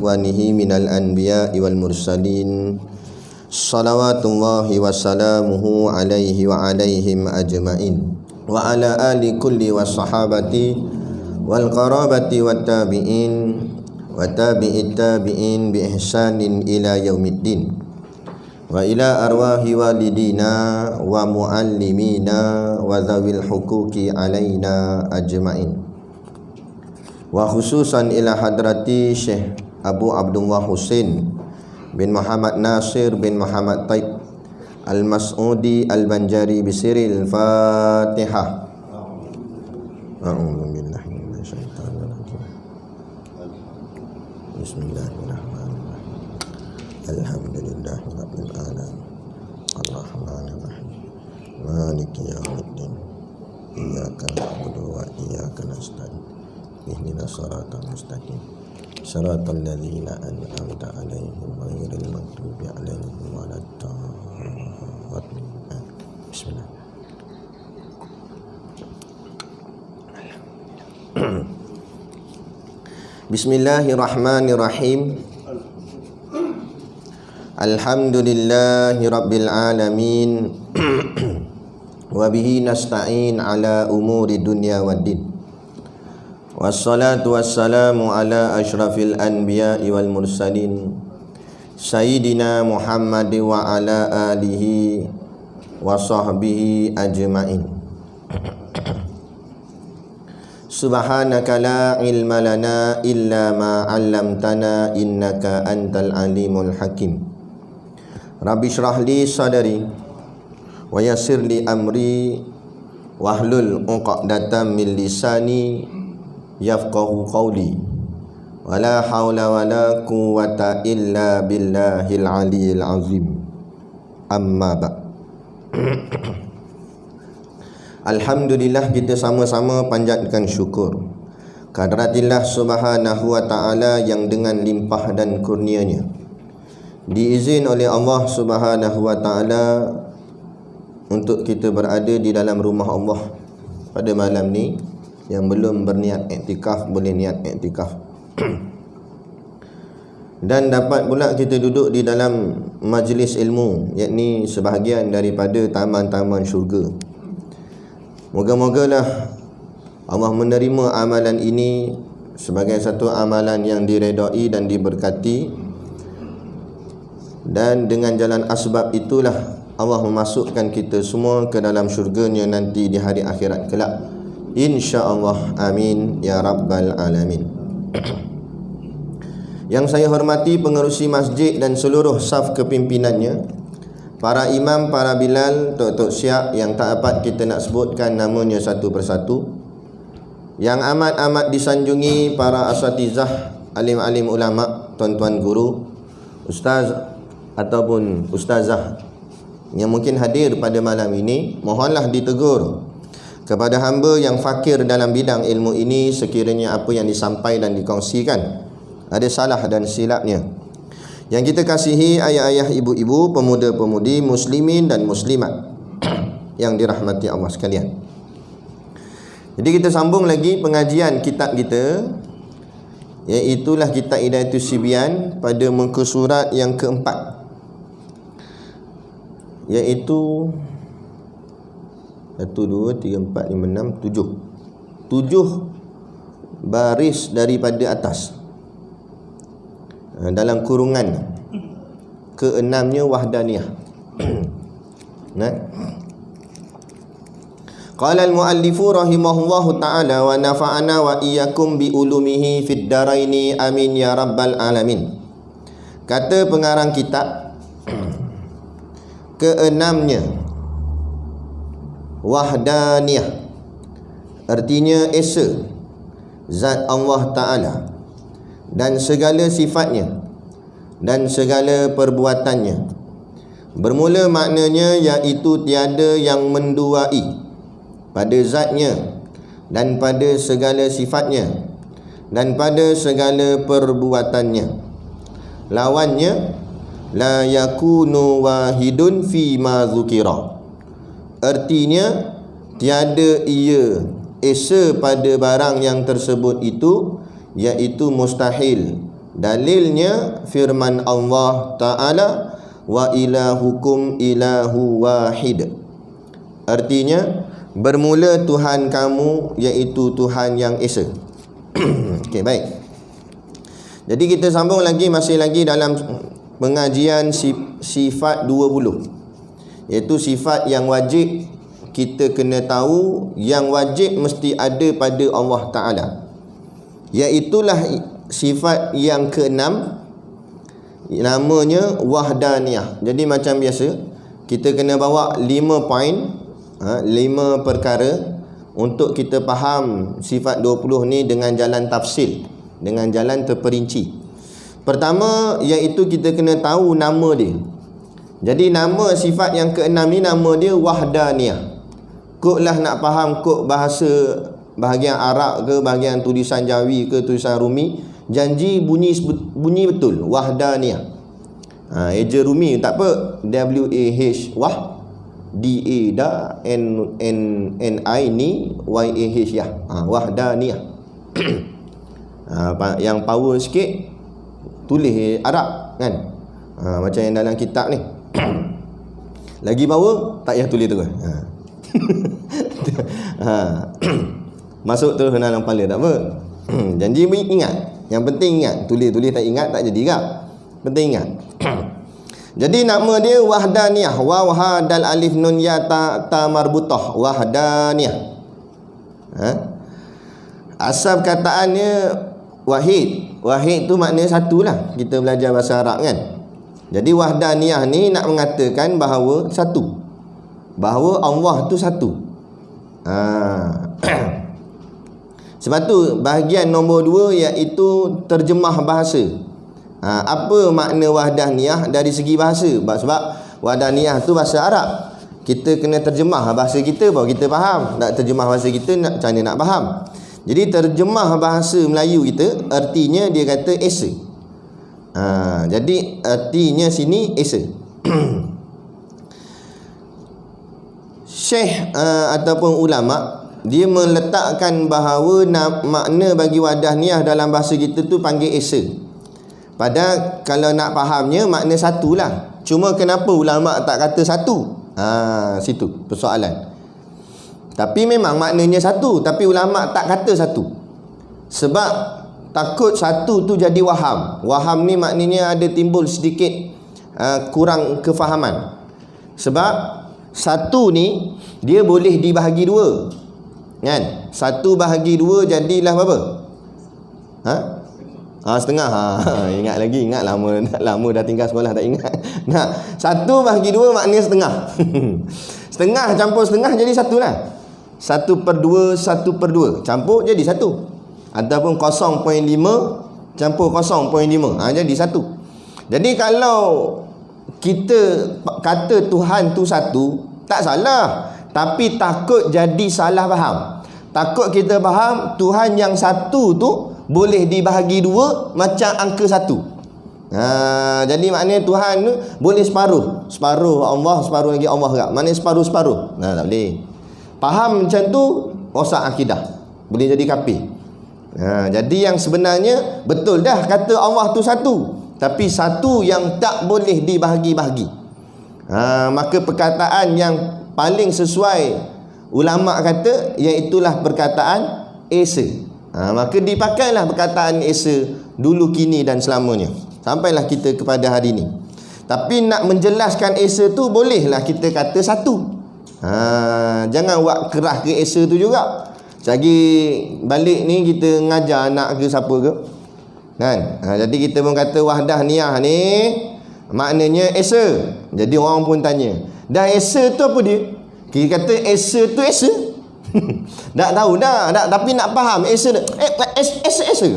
ikhwanihi minal anbiya'i wal mursalin. Salawatullahi wa salamuhu alaihi wa alaihim ajma'in. Wa ala ali kulli wa sahabati wal qarabati wat tabi'in wa tabi'it tabi'in bi ihsanin ila yaumiddin. Wa ila arwahi walidina wa muallimina wa dhawil huquqi alaina ajma'in. Wa khususan ila hadrati Syekh Abu Abdullah Husain bin Muhammad Nasir bin Muhammad Taib Al-Mas'udi Al-Banjari bisiril Fatihah. A'udzu billahi minasyaitonir rajim. Bismillahirrahmanirrahim. Alhamdulillahi rabbil alamin. Arrahmanir rahim. Maliki yaumiddin. Iyyaka na'budu wa iyyaka nasta'in. Ihdinas siratal mustaqim. Siratal ladzina an'amta 'alaihim ghairil maghdubi 'alaihim waladdallin. Bismillah. Bismillahirrahmanirrahim. Alhamdulillahi rabbil alamin. Wa bihi nasta'in ala umuri dunya waddin. Wassalatu wassalamu ala ashrafil anbiya'i wal mursalin Sayyidina Muhammad wa ala alihi wa sahbihi ajma'in. Subhanaka la ilma lana illa ma 'allamtana innaka antal alimul hakim. Rabbi shrah li sadri wa yassir li amri wahlul 'uqdatam min lisani yafqahu qawli. Wala haula wala quwwata illa billahil aliyyil azim. Amma ba'. Alhamdulillah, kita sama-sama panjatkan syukur kehadirat Subhanahu wa ta'ala yang dengan limpah dan kurnianya diizin oleh Allah Subhanahu wa ta'ala untuk kita berada di dalam rumah Allah pada malam ni. Yang belum berniat iktikaf boleh niat iktikaf. Dan dapat pula kita duduk di dalam majlis ilmu, yakni sebahagian daripada taman-taman syurga. Moga-mogalah Allah menerima amalan ini sebagai satu amalan yang diredai dan diberkati. Dan dengan jalan asbab itulah Allah memasukkan kita semua ke dalam syurganya nanti di hari akhirat kelak, insya-Allah. Amin ya rabbal alamin. Yang saya hormati pengerusi masjid dan seluruh saf kepimpinannya, para imam, para bilal, tok-tok syiak yang tak dapat kita nak sebutkan namanya satu persatu, yang amat-amat disanjungi para asatizah, alim-alim ulama, tuan-tuan guru, ustaz ataupun ustazah yang mungkin hadir pada malam ini, mohonlah ditegur kepada hamba yang fakir dalam bidang ilmu ini sekiranya apa yang disampaikan dan dikongsikan ada salah dan silapnya. Yang kita kasihi ayah-ayah, ibu-ibu, pemuda-pemudi, muslimin dan muslimat yang dirahmati Allah sekalian. Jadi kita sambung lagi pengajian kitab kita, iaitulah kitab Hidayatus Sibyan pada muka surat yang keempat, iaitu 1, 2, 3, 4, 5, 6, 7 baris daripada atas. Dalam kurungan ke-6-nya wahdaniyah. Nah, qala al-muallifu rahimahullahu ta'ala wa nafa'ana wa iyyakum bi ulumihi fid daraini amin ya rabbal alamin. Kata pengarang kitab, ke-6-nya wahdaniyah, artinya esa zat Allah Ta'ala dan segala sifatnya dan segala perbuatannya. Bermula maknanya iaitu tiada yang menduai pada zatnya dan pada segala sifatnya dan pada segala perbuatannya. Lawannya la yakunu wahidun fi ma dzukira, artinya tiada ia esa pada barang yang tersebut itu, iaitu mustahil Dalilnya firman Allah Ta'ala, wa ilahukum ilahu wahid. Artinya bermula Tuhan kamu iaitu Tuhan yang esa. Okey, baik. Jadi kita sambung lagi, masih lagi dalam pengajian sifat 20, iaitu sifat yang wajib kita kena tahu, yang wajib mesti ada pada Allah Ta'ala, iaitulah sifat yang keenam, namanya wahdaniyah. Jadi macam biasa, kita kena bawa 5 poin, 5 perkara untuk kita faham sifat 20 ni dengan jalan tafsil, dengan jalan terperinci. Pertama, iaitu kita kena tahu nama dia. Jadi nama sifat yang keenam ni nama dia wahdaniyah. Kok lah nak faham kok bahasa bahagian Arab ke, bahagian tulisan Jawi ke, tulisan Rumi, janji bunyi betul wahdaniyah. Eja Rumi tak apa, W-A-H wah, D-A da, N-I ni, Y-A-H ya, wahdaniyah. Yang power sikit tulis Arab kan, macam yang dalam kitab ni. Lagi power tak payah tulis terus. Masuk terus dalam kepala tak apa. Janji ingat. Yang penting ingat. Tulis tak ingat tak jadi kak. Penting ingat. Jadi nama dia wahdaniyah. Waw ha dal alif nun ya ta marbutah. Wahdaniyah. Asal perkataannya wahid. Wahid tu maknanya satu lah. Kita belajar bahasa Arab kan. Jadi wahdaniyah ni nak mengatakan bahawa satu, bahawa Allah tu satu. Sebab tu bahagian nombor 2 iaitu terjemah bahasa. Apa makna wahdaniyah dari segi bahasa? Sebab wahdaniyah tu bahasa Arab, kita kena terjemah bahasa kita baru kita faham. Nak terjemah bahasa kita macam mana nak faham. Jadi terjemah bahasa Melayu kita, artinya dia kata esa. Jadi artinya sini esa. Syekh ataupun ulama, dia meletakkan bahawa makna bagi wahdaniyah dalam bahasa kita tu panggil esa. Padahal kalau nak fahamnya makna satu lah. Cuma kenapa ulama tak kata satu? Situ persoalan. Tapi memang maknanya satu, tapi ulama tak kata satu. Sebab takut satu tu jadi waham. Waham ni maknanya ada timbul sedikit kurang kefahaman. Sebab satu ni dia boleh dibahagi 2 kan? 1 bahagi 2 jadilah berapa? Setengah. Ingat lagi, ingat lama dah tinggal sekolah tak ingat. Nah, 1 bahagi 2 maknanya setengah. Setengah campur setengah jadi 1 lah. 1/2 1/2 campur jadi 1. Ataupun 0.5 campur 0.5 jadi 1. Jadi kalau kita kata Tuhan tu satu, tak salah, tapi takut jadi salah faham. Takut kita faham Tuhan yang satu tu boleh dibahagi 2 macam angka 1. Jadi maknanya Tuhan tu boleh separuh Allah, separuh lagi Allah tak? Maknanya separuh-separuh. Tak boleh. Faham macam tu rosak akidah, boleh jadi kafir. Jadi yang sebenarnya betul dah kata Allah tu satu, tapi satu yang tak boleh dibahagi-bahagi. Maka perkataan yang paling sesuai ulama kata iaitulah perkataan esa. Maka dipakailah perkataan esa dulu, kini dan selamanya, sampailah kita kepada hari ini. Tapi nak menjelaskan esa tu bolehlah kita kata satu. Jangan buat kerah ke esa tu juga. Lagi balik ni kita ngajar anak ke siapa ke kan. Jadi kita pun kata wahdaniyah ni maknanya esa. Jadi orang pun tanya, dah esa tu apa dia? Kita kata esa tu esa. Tak tahu dah, tapi nak faham esa esa.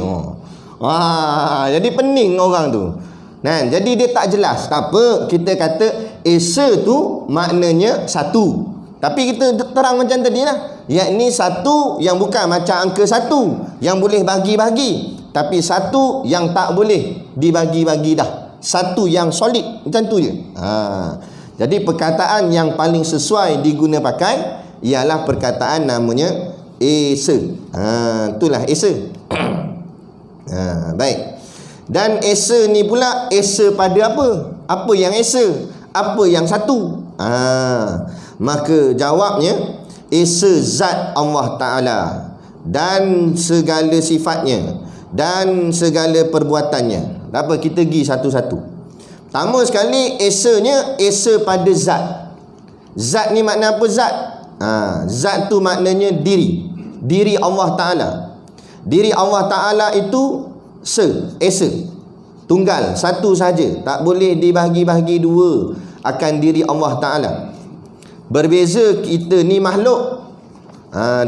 Jadi pening orang tu kan. Jadi dia tak jelas. Tak apa, kita kata esa tu maknanya satu. Tapi kita terang macam tadi lah, yakni satu yang bukan macam angka 1 yang boleh bagi-bagi, tapi satu yang tak boleh dibagi-bagi dah. Satu yang solid, macam tu je. Jadi perkataan yang paling sesuai diguna pakai ialah perkataan namanya esa. Itulah esa. Baik. Dan esa ni pula esa pada apa? Apa yang esa? Apa yang satu? Maka jawabnya esa zat Allah Ta'ala dan segala sifatnya dan segala perbuatannya. Apa? Kita pergi satu-satu. Pertama sekali, esanya esa pada zat. Zat ni makna apa zat? Zat tu maknanya diri. Diri Allah Ta'ala. Diri Allah Ta'ala itu esa, tunggal, satu saja, tak boleh dibahagi-bahagi dua akan diri Allah Ta'ala. Berbeza kita ni makhluk.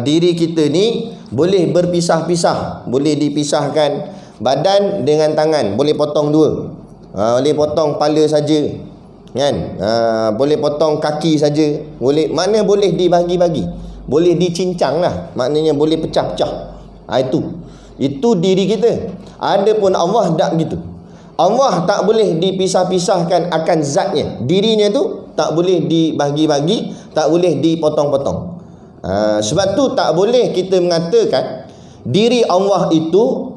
Diri kita ni boleh berpisah-pisah, boleh dipisahkan badan dengan tangan, boleh potong dua. Boleh potong kepala saja, kan? Boleh potong kaki saja, boleh, makna boleh dibagi-bagi, boleh dicincang lah, maknanya boleh pecah-pecah. Itu diri kita. Adapun Allah tak gitu. Allah tak boleh dipisah-pisahkan akan zatnya. Dirinya tu tak boleh dibagi-bagi, tak boleh dipotong-potong. Sebab tu tak boleh kita mengatakan diri Allah itu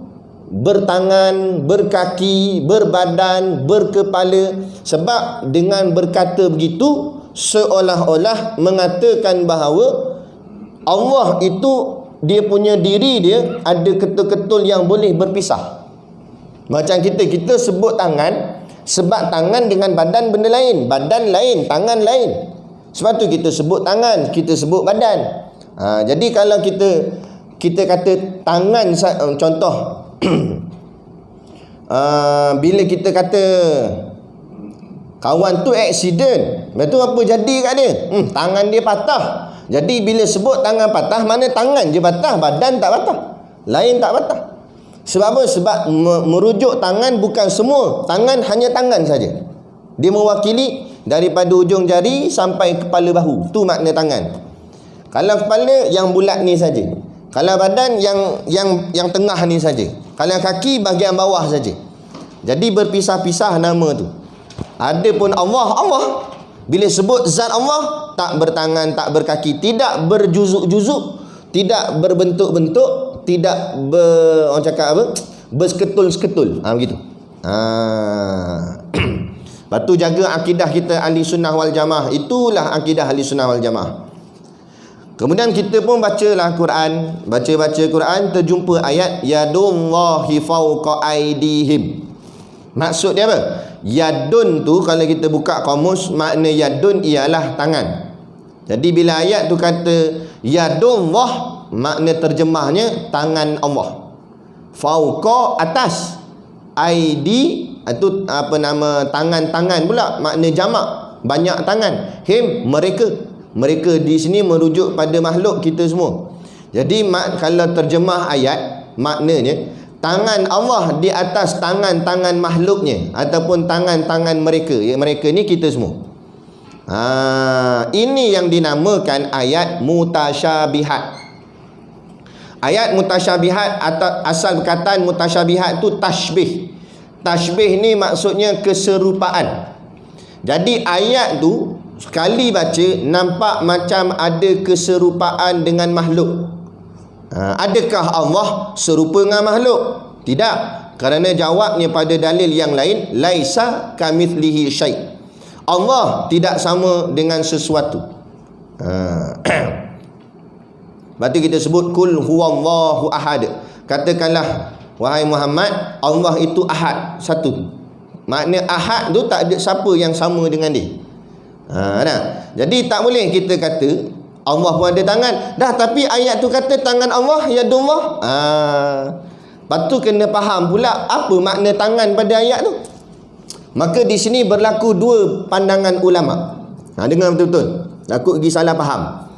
bertangan, berkaki, berbadan, berkepala. Sebab dengan berkata begitu seolah-olah mengatakan bahawa Allah itu dia punya diri dia ada ketul-ketul yang boleh berpisah. Macam kita sebut tangan, sebab tangan dengan badan benda lain, badan lain, tangan lain. Sebab tu kita sebut tangan, kita sebut badan. Jadi kalau kita kata tangan, contoh bila kita kata kawan tu aksiden, betul apa jadi kat dia? Tangan dia patah. Jadi bila sebut tangan patah, mana tangan je patah, badan tak patah, lain tak patah. Sebab apa? Sebab merujuk tangan bukan semua. Tangan hanya tangan saja. Dia mewakili daripada ujung jari sampai kepala bahu. Tu makna tangan. Kalau kepala yang bulat ni saja. Kalau badan yang tengah ni saja. Kalau kaki bahagian bawah saja. Jadi berpisah-pisah nama tu. Adapun Allah bila sebut zat Allah, tak bertangan, tak berkaki, tidak berjuzuk-juzuk, tidak berbentuk-bentuk, tidak orang cakap apa? Berseketul-seketul. Begitu. Lepas tu jaga akidah kita ahli sunnah wal jamaah. Itulah akidah ahli sunnah wal jamaah. Kemudian kita pun bacalah Quran, baca Quran, terjumpa ayat yadullahi fawqa aydihim. Maksud dia apa? Yadun tu kalau kita buka kamus, makna yadun ialah tangan. Jadi bila ayat tu kata yadullah, makna terjemahnya tangan Allah. Fauqa atas, aidi itu apa nama tangan-tangan pula, makna jamak, banyak tangan. Him mereka di sini merujuk pada makhluk kita semua. Jadi kalau terjemah ayat, maknanya tangan Allah di atas tangan-tangan makhluknya ataupun tangan-tangan mereka. Mereka ni kita semua. Ini yang dinamakan ayat mutasyabihat. Ayat mutasyabihat atau asal perkataan mutasyabihat tu tashbih. Tashbih ni maksudnya keserupaan. Jadi ayat tu sekali baca nampak macam ada keserupaan dengan makhluk. Adakah Allah serupa dengan makhluk? Tidak. Kerana jawabnya pada dalil yang lain, laisa kamitslihi syai'. Allah tidak sama dengan sesuatu. Lepas tu kita sebut kul huwallahu ahad. Katakanlah wahai Muhammad, Allah itu ahad, satu. Makna ahad tu tak ada siapa yang sama dengan dia. Jadi tak boleh kita kata Allah pun ada tangan. Dah, tapi ayat tu kata tangan Allah yadullah. Lepas tu kena faham pula apa makna tangan pada ayat tu. Maka di sini berlaku dua pandangan ulama. Dengar betul-betul. Aku pergi salah faham.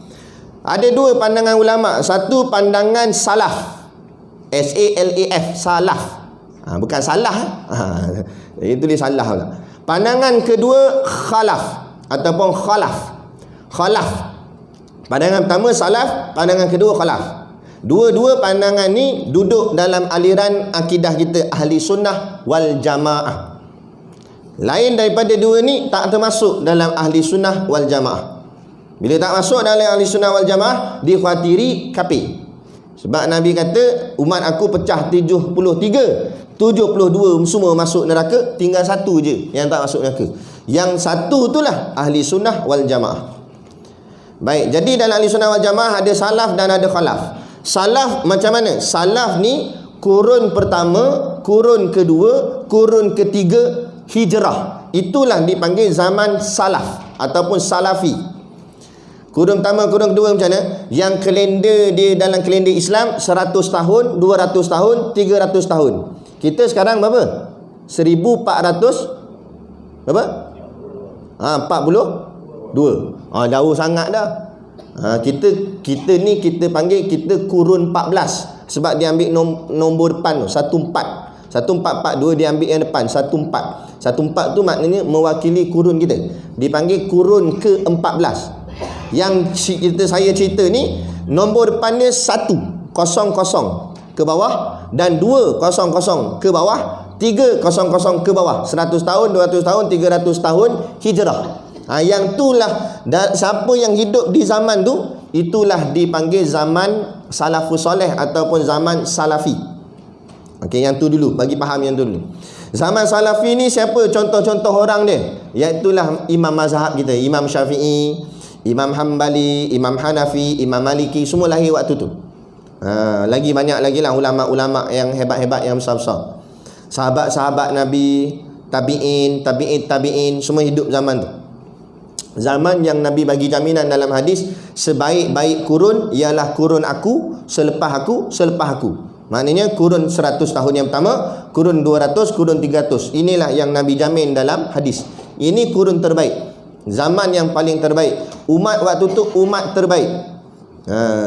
Ada dua pandangan ulama. Satu pandangan salaf. S-A-L-A-F, salaf. Bukan salah. Itu dia salah pula. Pandangan kedua khalaf ataupun khalaf. Pandangan pertama salaf, pandangan kedua khalaf. Dua-dua pandangan ni duduk dalam aliran akidah kita ahli sunnah wal jamaah. Lain daripada dua ni tak termasuk dalam ahli sunnah wal jamaah. Bila tak masuk dalam ahli sunnah wal jamaah, dikhawatiri kafir. Sebab Nabi kata umat aku pecah 73. 72 semua masuk neraka, tinggal satu je yang tak masuk neraka. Yang satu itulah ahli sunnah wal jamaah. Baik, jadi dalam ahli sunnah wal jamaah ada salaf dan ada khalaf. Salaf macam mana? Salaf ni kurun pertama, kurun kedua, kurun ketiga hijrah. Itulah dipanggil zaman salaf ataupun salafi. Kurun pertama, kurun kedua macam mana? Yang kalender dia dalam kalender Islam 100 tahun, 200 tahun, 300 tahun. Kita sekarang berapa? 1400 berapa? 42. Jauh sangat dah. Kita ni kita panggil kita kurun 14 sebab dia ambil nombor depan tu 14. 1442 dia ambil yang depan 14. 14 tu maknanya mewakili kurun kita. Dipanggil kurun ke-14. Yang saya cerita ni nombor depannya 100 ke bawah dan 200 ke bawah, 300 ke bawah. 100 tahun, 200 tahun, 300 tahun hijrah. Yang itulah siapa yang hidup di zaman tu, itulah dipanggil zaman salafus soleh ataupun zaman salafi. Okey, yang tu dulu, bagi faham yang tu dulu. Zaman salafi ni siapa contoh-contoh orang dia? Iaitulah imam mazhab kita, Imam Syafi'i, Imam Hambali, Imam Hanafi, Imam Maliki, semua lahir waktu tu. Lagi banyak lagi lah ulama-ulama yang hebat-hebat, yang besar-besar. Sahabat-sahabat Nabi, tabi'in, semua hidup zaman tu. Zaman yang Nabi bagi jaminan dalam hadis, sebaik-baik kurun ialah kurun aku, selepas aku. Maknanya kurun 100 tahun yang pertama, kurun 200, kurun 300. Inilah yang Nabi jamin dalam hadis. Ini kurun terbaik, zaman yang paling terbaik. Umat waktu tu umat terbaik.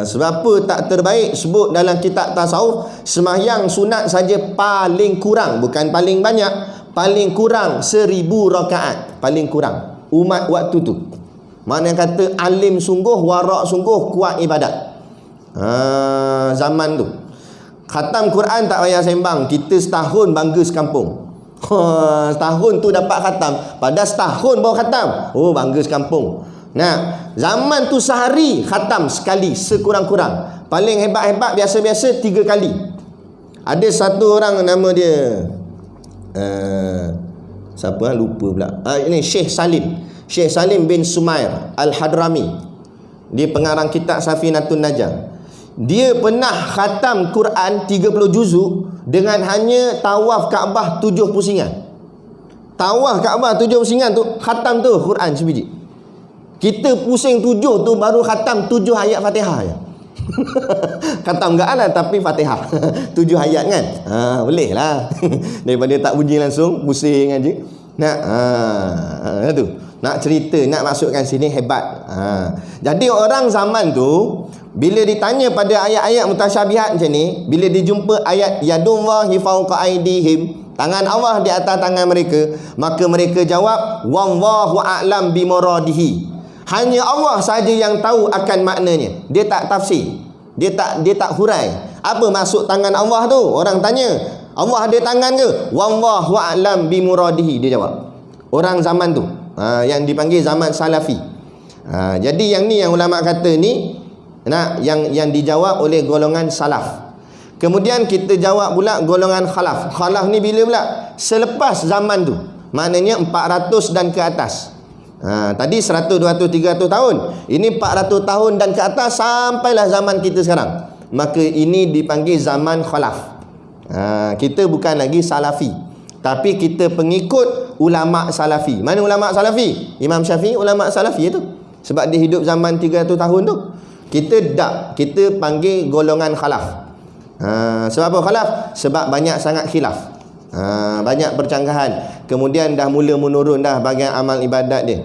Sebab apa tak terbaik? Sebut dalam kitab tasawuf, sembahyang sunat saja paling kurang, bukan paling banyak, paling kurang 1000 rakaat, paling kurang umat waktu tu. Mana kata alim sungguh, warak sungguh, kuat ibadat. Zaman tu khatam Quran tak payah sembang, kita setahun bangga sekampung. Setahun tu dapat khatam, pada setahun baru khatam, bangga sekampung. Nah, zaman tu sehari khatam sekali sekurang-kurang. Paling hebat-hebat biasa-biasa 3 kali. Ada satu orang nama dia siapa lupa pula. Ini Syekh Salim bin Sumair Al-Hadrami. Dia pengarang kitab Safinatun Najah. Dia pernah khatam Quran 30 juzuk dengan hanya tawaf Kaabah 7 pusingan. Tawaf Kaabah 7 pusingan tu khatam tu Quran sebiji. Kita pusing 7 tu baru khatam 7 ayat Fatihah je. Khatam enggak lah, tapi Fatihah 7 ayat kan. Boleh lah. Daripada tak bunyi langsung, pusing aja. Tu. Nak cerita, nak masukkan sini hebat. Jadi orang zaman tu bila ditanya pada ayat-ayat mutasyabihat macam ni, bila dijumpa ayat yadullahi fawqa aydihim, tangan Allah di atas tangan mereka, maka mereka jawab wallahu a'lam bimuradihi. Hanya Allah saja yang tahu akan maknanya. Dia tak tafsir. Dia tak hurai. Apa maksud tangan Allah tu? Orang tanya, Allah ada tangan ke? Wallahu a'lam bimuradihi, dia jawab. Orang zaman tu, yang dipanggil zaman salafi. Jadi yang ni yang ulama kata ni, yang dijawab oleh golongan salaf. Kemudian kita jawab pula golongan khalaf. Khalaf ni bila pula? Selepas zaman tu. Maknanya 400 dan ke atas. Tadi 100, 200, 300 tahun. Ini 400 tahun dan ke atas sampailah zaman kita sekarang. Maka ini dipanggil zaman khalaf. Kita bukan lagi salafi, tapi kita pengikut ulama salafi. Mana ulama salafi? Imam Syafi'i ulama salafi itu. Sebab dia hidup zaman 300 tahun tu. Kita tak, kita panggil golongan khalaf. Sebab apa khalaf? Sebab banyak sangat khilaf. Banyak percanggahan. Kemudian dah mula menurun dah bahagian amal ibadat dia.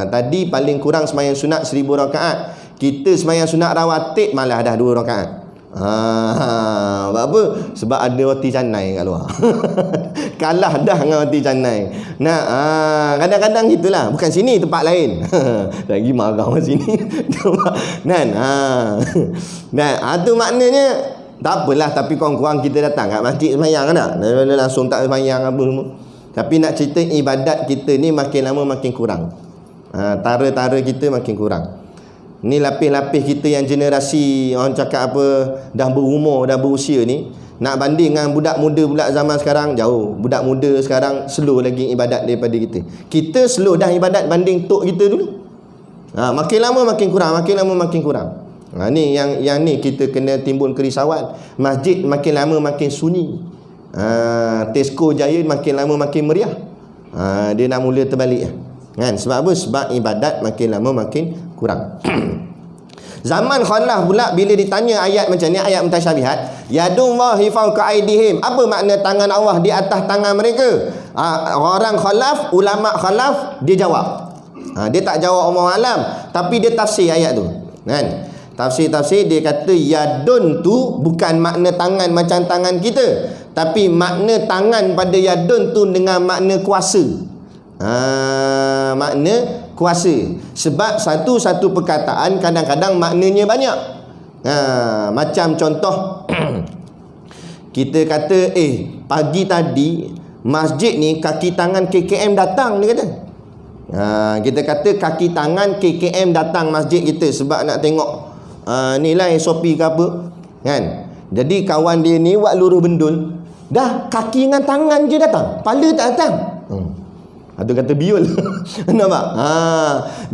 Tadi paling kurang sembahyang sunat 1000 rakaat. Kita sembahyang sunat rawatib malah dah 2 rakaat. Sebab apa? Sebab ada roti canai kat luar. Kalah dah dengan roti canai. Kadang-kadang gitulah. Bukan sini, tempat lain. Lagi marah kat sini. Tu maknanya tak apalah, tapi kurang-kurang kita datang kat masjid sembahyang kan tak? Langsung tak sembahyang apa semua. Tapi nak cerita ibadat kita ni makin lama makin kurang. Tara-tara kita makin kurang. Ni lapis-lapis kita yang generasi orang cakap apa dah berumur, dah berusia ni. Nak banding dengan budak muda pula zaman sekarang, jauh. Budak muda sekarang slow lagi ibadat daripada kita. Kita slow dah ibadat banding tok kita dulu. Makin lama makin kurang, makin lama makin kurang. Ni yang ni kita kena timbul kerisauan. Masjid makin lama makin sunyi. Tesco Jaya makin lama makin meriah. Dia nak mula terbalik kan? Sebab apa? Sebab ibadat makin lama makin kurang. Zaman khalaf pula bila ditanya ayat macam ni, ayat mutasyabihat, yadullahi fawqa aydihim, apa makna tangan Allah di atas tangan mereka? Orang khalaf, ulama khalaf, dia jawab. Dia tak jawab Allah alam, tapi dia tafsir ayat tu kan. Tafsir dia kata yadun tu bukan makna tangan macam tangan kita, tapi makna tangan pada yadun tu dengan makna kuasa. Makna kuasa. Sebab satu-satu perkataan kadang-kadang maknanya banyak. Macam contoh kita kata pagi tadi masjid ni kaki tangan KKM datang, dia kata. Kita kata kaki tangan KKM datang masjid kita sebab nak tengok ni lah SOP ke apa kan. Jadi kawan dia ni buat luruh bendul, dah kaki dengan tangan je datang, kepala tak datang. Itu kata biol. Nampak?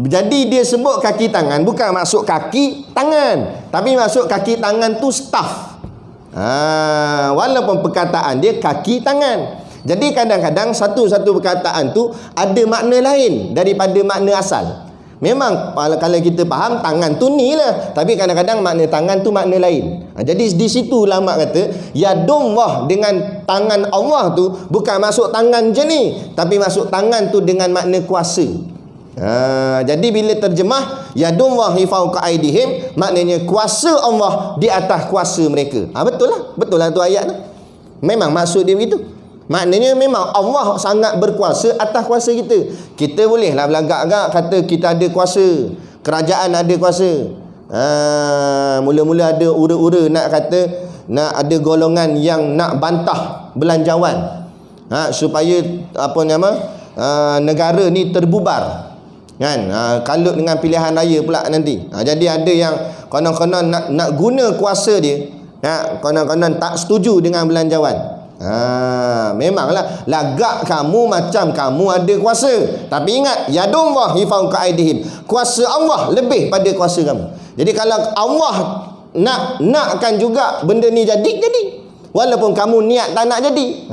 Jadi dia sebut kaki tangan bukan maksud kaki tangan, tapi maksud kaki tangan tu staff. Walaupun perkataan dia kaki tangan. Jadi kadang-kadang satu-satu perkataan tu ada makna lain daripada makna asal. Memang kalau kita faham tangan tu ni lah, tapi kadang-kadang makna tangan tu makna lain. Jadi di situ ulama kata yadullah dengan tangan Allah tu bukan masuk tangan je ni, tapi masuk tangan tu dengan makna kuasa. Jadi bila terjemah yadullahi fawqa aydihim, maknanya kuasa Allah di atas kuasa mereka. Betul lah tu ayat tu. Memang maksud dia begitu. Maknanya memang Allah sangat berkuasa atas kuasa kita. Kita bolehlah belagak-agak kata kita ada kuasa, kerajaan ada kuasa. Mula-mula ada ura-ura nak kata nak ada golongan yang nak bantah belanjawan, supaya negara ni terbubar kan. Kalut dengan pilihan raya pula nanti. Jadi ada yang konon-konon nak guna kuasa dia, konon-konon tak setuju dengan belanjawan. Memanglah lagak kamu macam kamu ada kuasa, tapi ingat yadullahi fawqa aydihim, kuasa Allah lebih pada kuasa kamu. Jadi kalau Allah nakkan juga benda ni jadi, walaupun kamu niat tak nak jadi.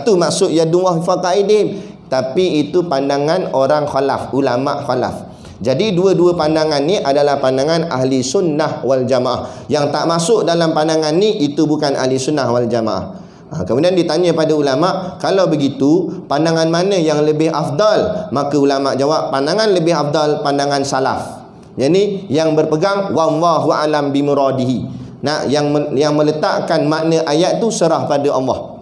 Tu maksud yadullahi fawqa aydihim. Tapi itu pandangan orang khalaf, ulama khalaf. Jadi dua-dua pandangan ni adalah pandangan ahli sunnah wal jamaah. Yang tak masuk dalam pandangan ni itu bukan ahli sunnah wal jamaah. Kemudian ditanya pada ulama, kalau begitu pandangan mana yang lebih afdal? Maka ulama jawab pandangan lebih afdal pandangan salaf. Jadi yang berpegang wallahu alam bimuradihi. Yang meletakkan makna ayat tu serah pada Allah.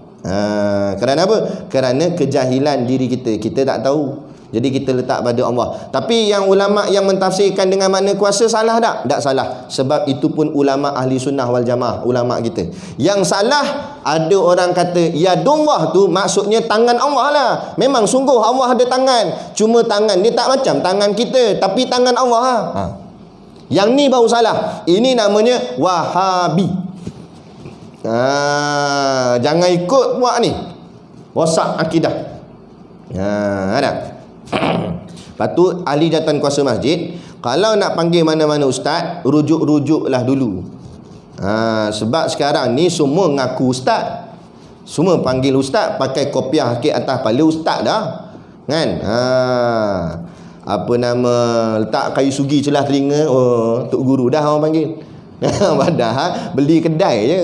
Kerana apa? Kerana kejahilan diri kita. Kita tak tahu. Jadi kita letak pada Allah. Tapi yang ulama yang mentafsirkan dengan makna kuasa salah tak? Tak salah. Sebab itu pun ulama ahli sunnah wal jamaah, ulama kita. Yang salah, ada orang kata yadullah tu maksudnya tangan Allah lah. Memang sungguh Allah ada tangan. Cuma tangan dia tak macam tangan kita, tapi tangan Allah lah. Yang ni baru salah. Ini namanya Wahabi. Jangan ikut buat ni, rosak akidah. Ada. Lepas tu ahli jawatan kuasa masjid, kalau nak panggil mana-mana ustaz, rujuk-rujuklah dulu. Sebab sekarang ni semua ngaku ustaz, semua panggil ustaz, pakai kopiah sikit atas kepala ustaz dah kan. Letak kayu sugi celah telinga, tok guru dah orang panggil. Padahal beli kedai je.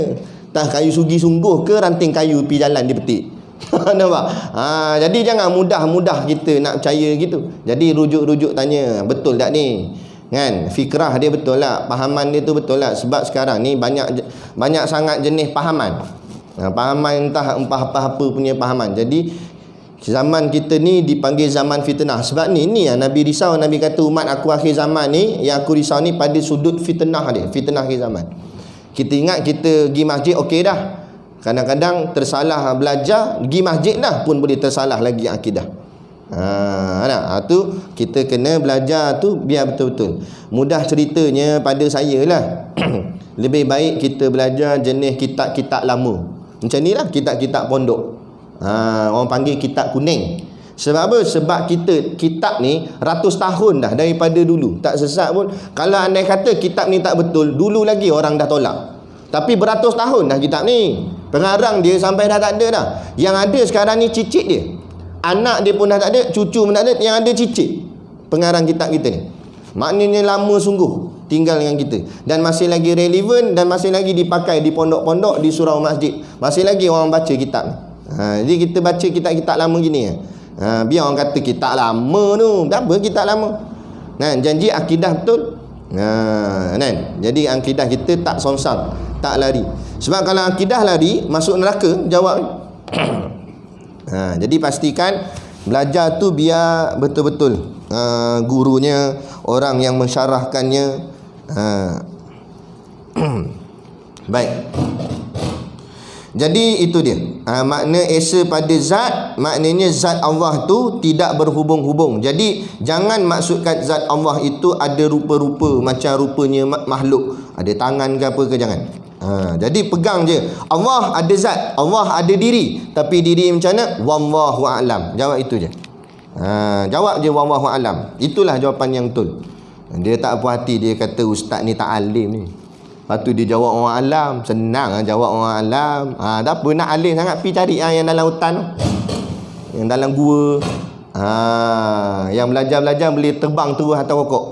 Tak kayu sugi sungguh ke ranting kayu pi jalan dia petik. Nampak? Jadi jangan mudah-mudah kita nak percaya gitu. Jadi rujuk-rujuk tanya, betul tak ni? Kan? Fikrah dia betul tak? Pahaman dia tu betul tak? Sebab sekarang ni banyak sangat jenis pahaman. Pahaman entah apa-apa punya pahaman. Jadi zaman kita ni dipanggil zaman fitnah. Sebab ni yang Nabi risau. Nabi kata umat aku akhir zaman ni, yang aku risau ni pada sudut fitnah dia. Fitnah akhir zaman. Kita ingat kita pergi masjid okey dah. Kadang-kadang tersalah belajar, pergi masjid dah pun boleh tersalah lagi akidah. Tu kita kena belajar tu biar betul-betul. Mudah ceritanya pada saya lah. Lebih baik kita belajar jenis kitab-kitab lama. Macam ni lah, kitab-kitab pondok. Orang panggil kitab kuning. Sebab apa? Sebab kitab ni ratus tahun dah daripada dulu. Tak sesat pun. Kalau andai kata kitab ni tak betul, dulu lagi orang dah tolak. Tapi beratus tahun dah kitab ni. Pengarang dia sampai dah tak ada dah. Yang ada sekarang ni cicit dia. Anak dia pun dah tak ada, cucu pun tak ada, yang ada cicit pengarang kitab kita ni. Maknanya lama sungguh tinggal dengan kita dan masih lagi relevan dan masih lagi dipakai di pondok-pondok, di surau masjid. Masih lagi orang baca kitab ni. Jadi kita baca kitab-kitab lama gini biar orang kata kitab lama tu. Apa kitab lama? Janji akidah betul. Jadi akidah kita tak songsang, tak lari. Sebab kalau akidah lari, masuk neraka jawab. Jadi pastikan belajar tu biar betul-betul gurunya, orang yang mensyarahkannya. Baik. Jadi itu dia. Makna esa pada zat, maknanya zat Allah tu tidak berhubung-hubung. Jadi jangan maksudkan zat Allah itu ada rupa-rupa macam rupanya makhluk. Ada tangan ke apa ke, jangan. Jadi pegang je, Allah ada zat, Allah ada diri. Tapi diri macam mana? Wallahu a'lam. Jawab itu je. Jawab je wallahu a'lam. Itulah jawapan yang betul. Dia tak puas hati, dia kata ustaz ni tak alim ni. Lepas tu dia jawab orang alam. Senang jawab orang alam. Tak apa nak alim sangat, pergi cari yang dalam hutan tu, yang dalam gua. Yang belajar-belajar boleh terbang terus atas pokok.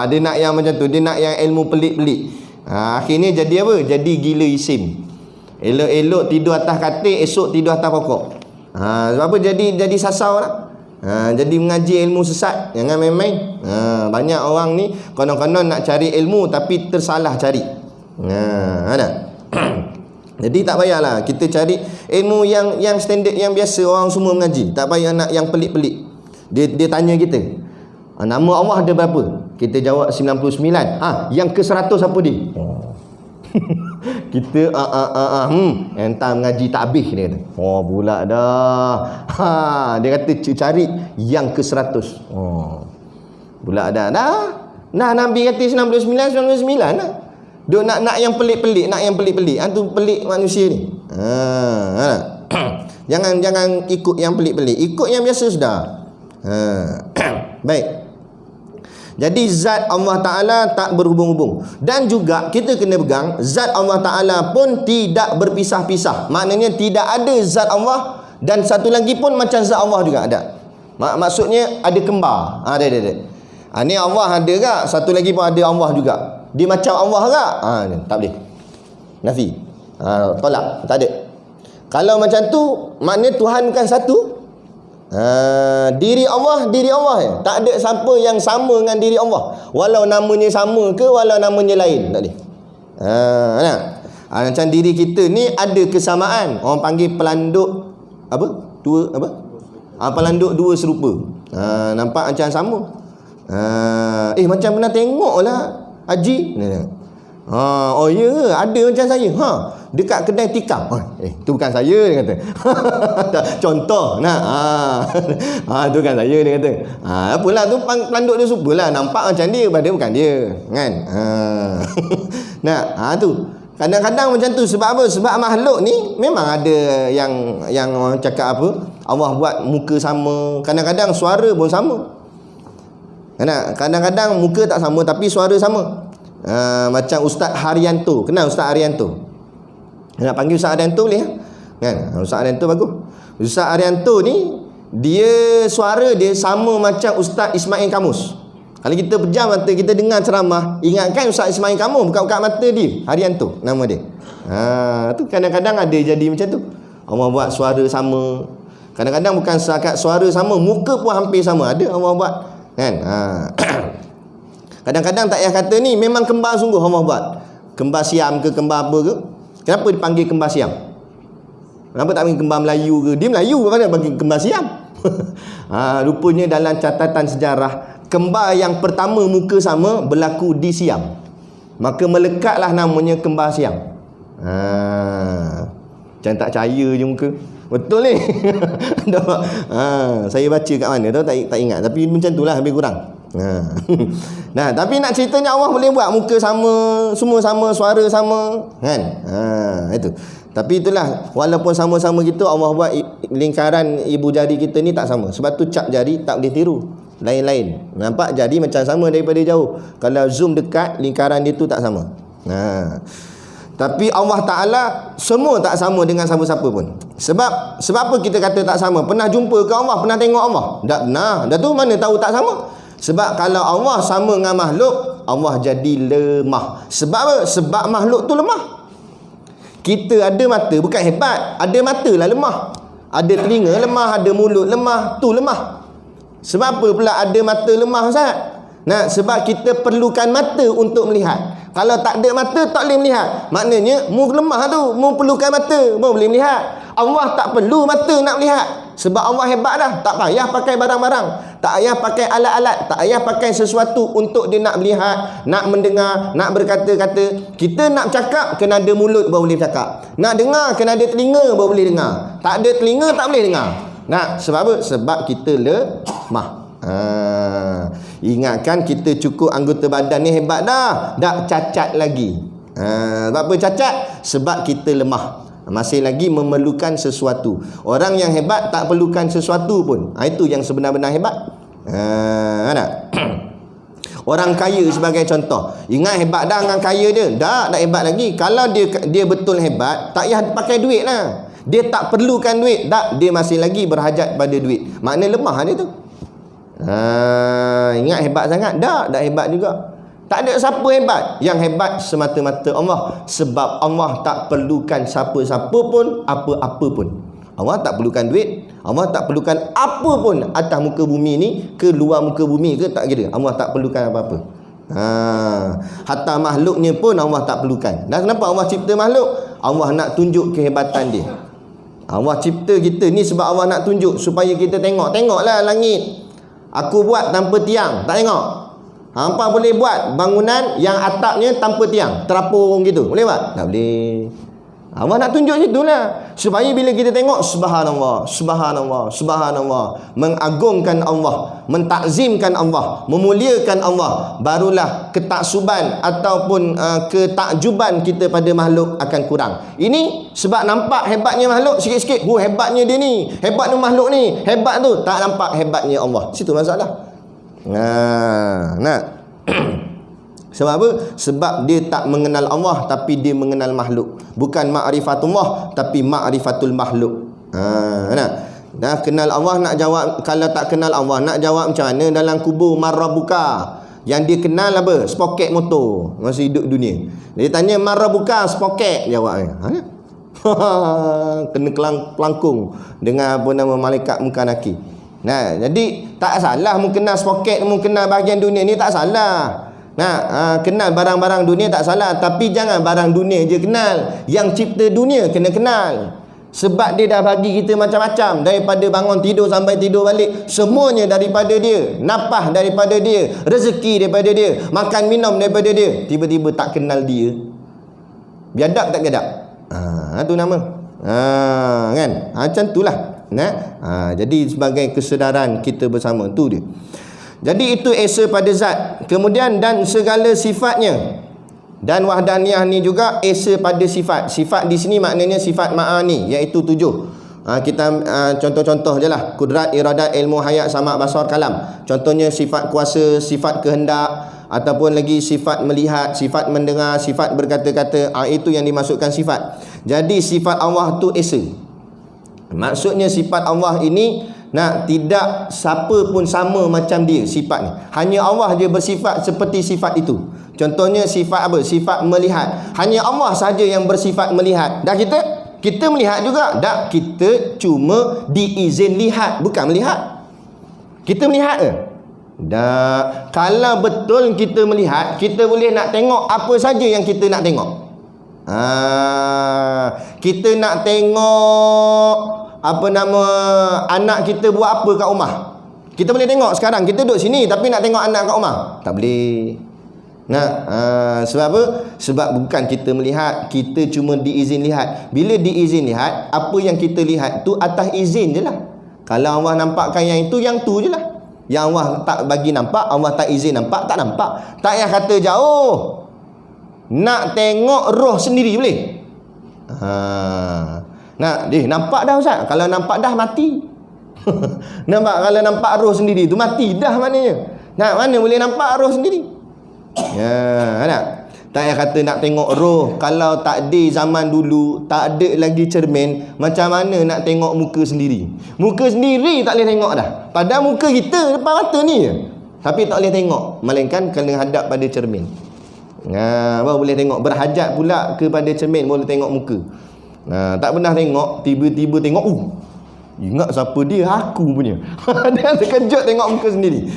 Dia nak yang macam tu. Dia nak yang ilmu pelik-pelik. Akhirnya jadi apa? Jadi gila isim. Elok-elok tidur atas katil, esok tidur atas pokok. Sebab apa? Jadi sasau lah. Jadi mengaji ilmu sesat. Jangan main-main. Banyak orang ni konon-konon nak cari ilmu tapi tersalah cari. Jadi tak payahlah kita cari ilmu yang standard, yang biasa orang semua mengaji. Tak payah nak yang pelik-pelik. Dia tanya kita, nama Allah ada berapa? Kita jawab 99. Yang ke-100 apa dia? Kita entah mengaji tak habis, dia kata. Pula dah. Dia kata cari yang ke-100. Pula dah. Nah, Nabi kata 99 lah. Dia nak yang pelik-pelik, nak yang pelik-pelik. Tu pelik manusia ni. Jangan ikut yang pelik-pelik. Ikut yang biasa sudah. Baik. Jadi zat Allah Ta'ala tak berhubung-hubung. Dan juga kita kena pegang, zat Allah Ta'ala pun tidak berpisah-pisah. Maknanya tidak ada zat Allah dan satu lagi pun macam zat Allah juga ada. Maksudnya ada kembar. Ada. Ni Allah ada tak? Satu lagi pun ada Allah juga. Dia macam Allah tak? Tak boleh. Nafi. Tolak. Tak ada. Kalau macam tu, maknanya Tuhan bukan satu. Diri Allah ya. Tak ada siapa yang sama dengan diri Allah, walau namanya sama ke walau namanya lain. Tak boleh. Macam diri kita ni ada kesamaan. Orang panggil pelanduk pelanduk dua serupa. Nampak macam sama. Macam pernah tengok lah Haji. Oh ya ke? Ada macam saya. Dekat kedai tikam. Tu bukan saya, dia kata. Contoh tu bukan saya, dia kata. Apalah tu pelanduk dia supalah. Nampak macam dia, padahal bukan dia, kan? Tu kadang-kadang macam tu. Sebab apa? Sebab makhluk ni memang ada yang orang cakap apa, Allah buat muka sama. Kadang-kadang suara pun sama. Kadang-kadang muka tak sama tapi suara sama. Macam Ustaz Haryanto. Kenal Ustaz Haryanto? Nak panggil Ustaz Haryanto boleh kan? Ustaz Haryanto bagus. Ustaz Haryanto ni, dia suara dia sama macam Ustaz Ismail Kamus. Kalau kita pejam mata, kita dengar ceramah, ingatkan Ustaz Ismail Kamus, buka-buka mata dia Haryanto nama dia. Tu kadang-kadang ada jadi macam tu. Allah buat suara sama. Kadang-kadang bukan setakat suara sama, muka pun hampir sama. Ada Allah buat, kan? Kadang-kadang tak payah kata ni, memang kembar sungguh Allah buat. Kembar Siam ke kembar apa ke. Kenapa dipanggil kembar Siam? Kenapa tak panggil kembar Melayu ke? Dia Melayu, kenapa panggil kembar Siam? Rupanya dalam catatan sejarah, kembar yang pertama muka sama berlaku di Siam. Maka melekatlah namanya kembar Siam. Macam tak percaya je muka. Betul ni. Saya baca kat mana tu tak ingat, tapi macam itulah lebih kurang. Nah, tapi nak ceritanya Allah boleh buat muka sama, semua sama, suara sama, kan? Itu. Tapi itulah, walaupun sama-sama gitu, Allah buat lingkaran ibu jari kita ni tak sama. Sebab tu cap jari tak boleh tiru. Lain-lain. Nampak jari macam sama daripada jauh. Kalau zoom dekat, lingkaran dia tu tak sama. Tapi Allah Ta'ala semua tak sama dengan siapa-siapa pun. Sebab apa kita kata tak sama? Pernah jumpa ke Allah? Pernah tengok Allah? Tak pernah. Dah tu mana tahu tak sama? Sebab kalau Allah sama dengan makhluk, Allah jadi lemah. Sebab apa? Sebab makhluk tu lemah. Kita ada mata bukan hebat. Ada mata lah lemah. Ada telinga lemah, ada mulut lemah, tu lemah. Sebab apa pula ada mata lemah, Ustaz? Nah, sebab kita perlukan mata untuk melihat. Kalau tak ada mata tak boleh melihat. Maknanya mu lemah tu, mu perlukan mata, mu boleh melihat. Allah tak perlu mata nak melihat. Sebab Allah hebat dah. Tak payah pakai barang-barang, tak payah pakai alat-alat, tak payah pakai sesuatu untuk dia nak melihat, nak mendengar, nak berkata-kata. Kita nak cakap kena ada mulut baru boleh cakap. Nak dengar kena ada telinga baru boleh dengar. Tak ada telinga tak boleh dengar. Nah, sebab apa? Sebab kita lemah. Ingatkan kita cukup anggota badan ni hebat dah. Tak cacat lagi. Sebab apa cacat? Sebab kita lemah. Masih lagi memerlukan sesuatu. Orang yang hebat tak perlukan sesuatu pun. Itu yang sebenar-benar hebat. Tak? Orang kaya sebagai contoh. Ingat hebat dah dengan kaya dia? Tak hebat lagi. Kalau dia betul hebat, tak payah pakai duit lah. Dia tak perlukan duit. Tak, dia masih lagi berhajat pada duit. Makna lemah dia tu. Ingat hebat sangat? Tak hebat juga. Tak ada siapa hebat. Yang hebat semata-mata Allah. Sebab Allah tak perlukan siapa-siapa pun, apa-apa pun. Allah tak perlukan duit. Allah tak perlukan apa pun atas muka bumi ni, ke luar muka bumi ke, tak kira. Allah tak perlukan apa-apa. Hatta makhluknya pun Allah tak perlukan. Dan kenapa Allah cipta makhluk? Allah nak tunjuk kehebatan dia. Allah cipta kita ni sebab Allah nak tunjuk, supaya kita tengok. Tengoklah langit. Aku buat tanpa tiang, tak tengok? Hampa boleh buat bangunan yang atapnya tanpa tiang, terapung gitu, boleh buat? Tak boleh. Allah nak tunjuk situlah, supaya bila kita tengok, subhanallah, subhanallah, subhanallah, mengagungkan Allah, mentakzimkan Allah, memuliakan Allah, barulah ketaksuban ataupun ketakjuban kita pada makhluk akan kurang. Ini sebab nampak hebatnya makhluk sikit-sikit. Hebatnya dia ni, hebatnya makhluk ni, hebat tu. Tak nampak hebatnya Allah. Situ masalah. Sebab apa? Sebab dia tak mengenal Allah, tapi dia mengenal makhluk. Bukan ma'rifatullah, tapi ma'rifatul makhluk. Dah kenal Allah, nak jawab. Kalau tak kenal Allah, nak jawab macam mana? Dalam kubur marrabuka, yang dia kenal apa? Spoket motor masa hidup dunia. Dia tanya marrabuka, spoket, jawabnya. Kena pelangkung dengan apa nama malaikat muka nakir. Nah, jadi tak salah mu kenal spoket, mu kenal bahagian dunia ni, tak salah. Kenal barang-barang dunia tak salah, tapi jangan barang dunia je kenal. Yang cipta dunia kena kenal. Sebab dia dah bagi kita macam-macam, daripada bangun tidur sampai tidur balik, semuanya daripada dia. Nafas daripada dia, rezeki daripada dia, makan minum daripada dia. Tiba-tiba tak kenal dia, biadab tak biadab? Itu nama. Kan? Macam itulah. Jadi sebagai kesedaran kita bersama tu dia. Jadi itu esa pada zat, kemudian dan segala sifatnya. Dan wahdaniyah ni juga esa pada sifat. Sifat di sini maknanya sifat ma'ani, iaitu 7. Kita contoh-contoh je lah. Kudrat, iradat, ilmu, hayat, sama', basar, kalam. Contohnya sifat kuasa, sifat kehendak, ataupun lagi sifat melihat, sifat mendengar, sifat berkata-kata. Itu yang dimasukkan sifat. Jadi sifat Allah tu esa. Maksudnya sifat Allah ini tidak siapa pun sama macam dia sifat ni. Hanya Allah je bersifat seperti sifat itu. Contohnya sifat apa? Sifat melihat. Hanya Allah saja yang bersifat melihat. Dah kita melihat juga. Tak, kita cuma diizin lihat, bukan melihat. Kita melihat ke? Tak. Kalau betul kita melihat, kita boleh nak tengok apa saja yang kita nak tengok. Kita nak tengok apa nama anak kita buat apa kat rumah. Kita boleh tengok sekarang. Kita duduk sini tapi nak tengok anak kat rumah, tak boleh. Sebab apa? Sebab bukan kita melihat, kita cuma diizin lihat. Bila diizin lihat, apa yang kita lihat tu atas izin je lah. Kalau Allah nampakkan yang itu, yang tu je lah. Yang Allah tak bagi nampak, Allah tak izin nampak, tak nampak. Tak payah kata jauh. Nak tengok roh sendiri boleh? Nampak dah Ustaz. Kalau nampak dah mati. Nampak, kalau nampak roh sendiri tu mati dah maknanya. Mana boleh nampak roh sendiri? Tak payah kata nak tengok roh. Kalau tak ada zaman dulu, tak ada lagi cermin, macam mana nak tengok muka sendiri? Muka sendiri tak boleh tengok dah. Padahal muka kita depan mata ni je, tapi tak boleh tengok, melainkan kena hadap pada cermin. Baru boleh tengok. Berhajat pula kepada cermin, boleh tengok muka. Tak pernah tengok, tiba-tiba tengok, ingat siapa dia? Aku punya. Dia terkejut tengok muka sendiri.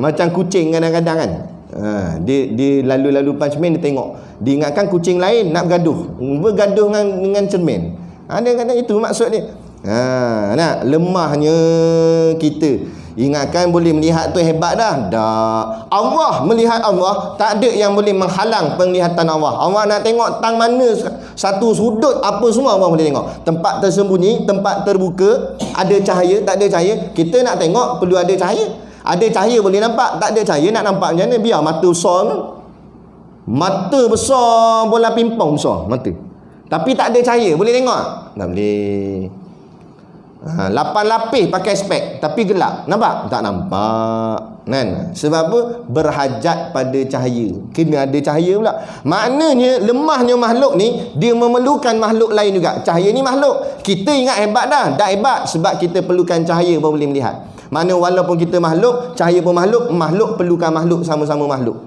Macam kucing kadang-kadang kan. Dia lalu-lalu depan cermin, dia tengok. Dia ingatkan kucing lain nak bergaduh dengan cermin. Dia kata itu maksud dia. Lemahnya kita. Ingatkan boleh melihat tu hebat dah. Allah, melihat Allah, tak ada yang boleh menghalang penglihatan Allah. Allah nak tengok tang mana satu sudut, apa semua Allah boleh tengok. Tempat tersembunyi, tempat terbuka, ada cahaya, tak ada cahaya. Kita nak tengok perlu ada cahaya. Ada cahaya boleh nampak, tak ada cahaya nak nampak macam mana? Biar mata besar tu. Mata besar, bola pimpong besar mata. Tapi tak ada cahaya, boleh tengok? Tak boleh. 8 lapis pakai spek tapi gelap, nampak? Tak nampak kan? Sebab apa? Berhajat pada cahaya, kena ada cahaya pula. Maknanya lemahnya makhluk ni, dia memerlukan makhluk lain juga. Cahaya ni makhluk, kita ingat hebat dah, tak hebat sebab kita perlukan cahaya baru boleh melihat. Mana walaupun kita makhluk, cahaya pun makhluk, makhluk perlukan makhluk, sama-sama makhluk.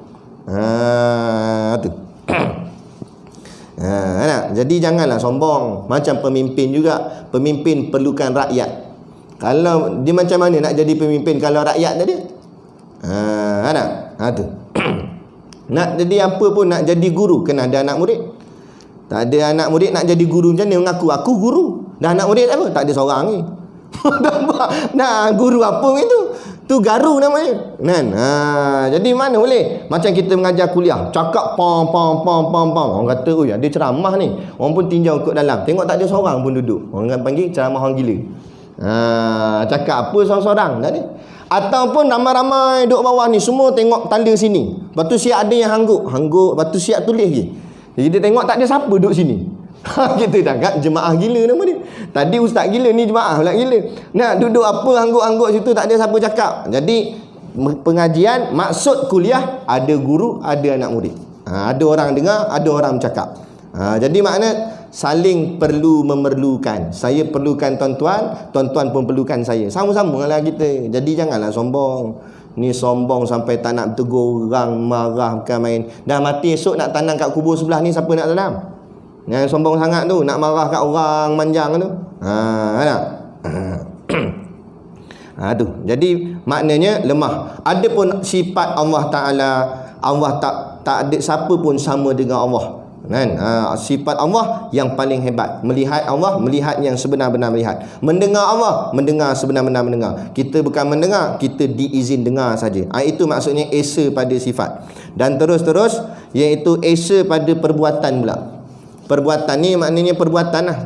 Tu. Jadi janganlah sombong. Macam pemimpin juga. Pemimpin perlukan rakyat. Kalau dia macam mana nak jadi pemimpin kalau rakyat tak ada? Tu. Nak jadi apa pun, nak jadi guru, kena ada anak murid. Tak ada anak murid nak jadi guru macam mana? Mengaku aku guru. Dah anak murid apa? Tak ada seorang ni. Guru apa itu? Tu garu namanya. Jadi mana boleh? Macam kita mengajar kuliah, cakap pam. Orang kata, "Oi, ada ceramah ni." Orang pun tinjau kat dalam, tengok tak ada seorang pun duduk. Orang panggil ceramah orang gila. Cakap apa seorang-seorang? Tak ada. Ataupun ramai-ramai duduk bawah ni, semua tengok tanda sini. Lepas tu siap ada yang hangguk. Lepas tu siap tulis lagi. Jadi dia tengok tak ada siapa duduk sini. Kita cakap jemaah gila nama dia. Tadi ustaz gila, ni jemaah pula gila. Nak duduk apa hangguk-hangguk situ, tak ada siapa cakap. Jadi pengajian, maksud kuliah, ada guru, ada anak murid. Ada orang dengar, ada orang bercakap. Jadi makna saling perlu memerlukan. Saya perlukan tuan-tuan, tuan-tuan pun perlukan saya. Sama-sama lah kita. Jadi janganlah sombong. Ni sombong sampai tak nak tegur orang, marah bukan main. Dah mati esok nak tanam kat kubur sebelah ni, siapa nak tanam? Yang sombong sangat tu, nak marah kat orang manjang tu. Tu. Jadi maknanya lemah. Adapun sifat Allah Taala, Allah tak ada siapa pun sama dengan Allah. Kan? Sifat Allah yang paling hebat. Melihat Allah, melihat yang sebenar-benar melihat. Mendengar Allah, mendengar sebenar-benar mendengar. Kita bukan mendengar, kita diizin dengar saja. Itu maksudnya esa pada sifat. Dan terus-terus, iaitu esa pada perbuatan pula. Perbuatan ni maknanya perbuatan lah.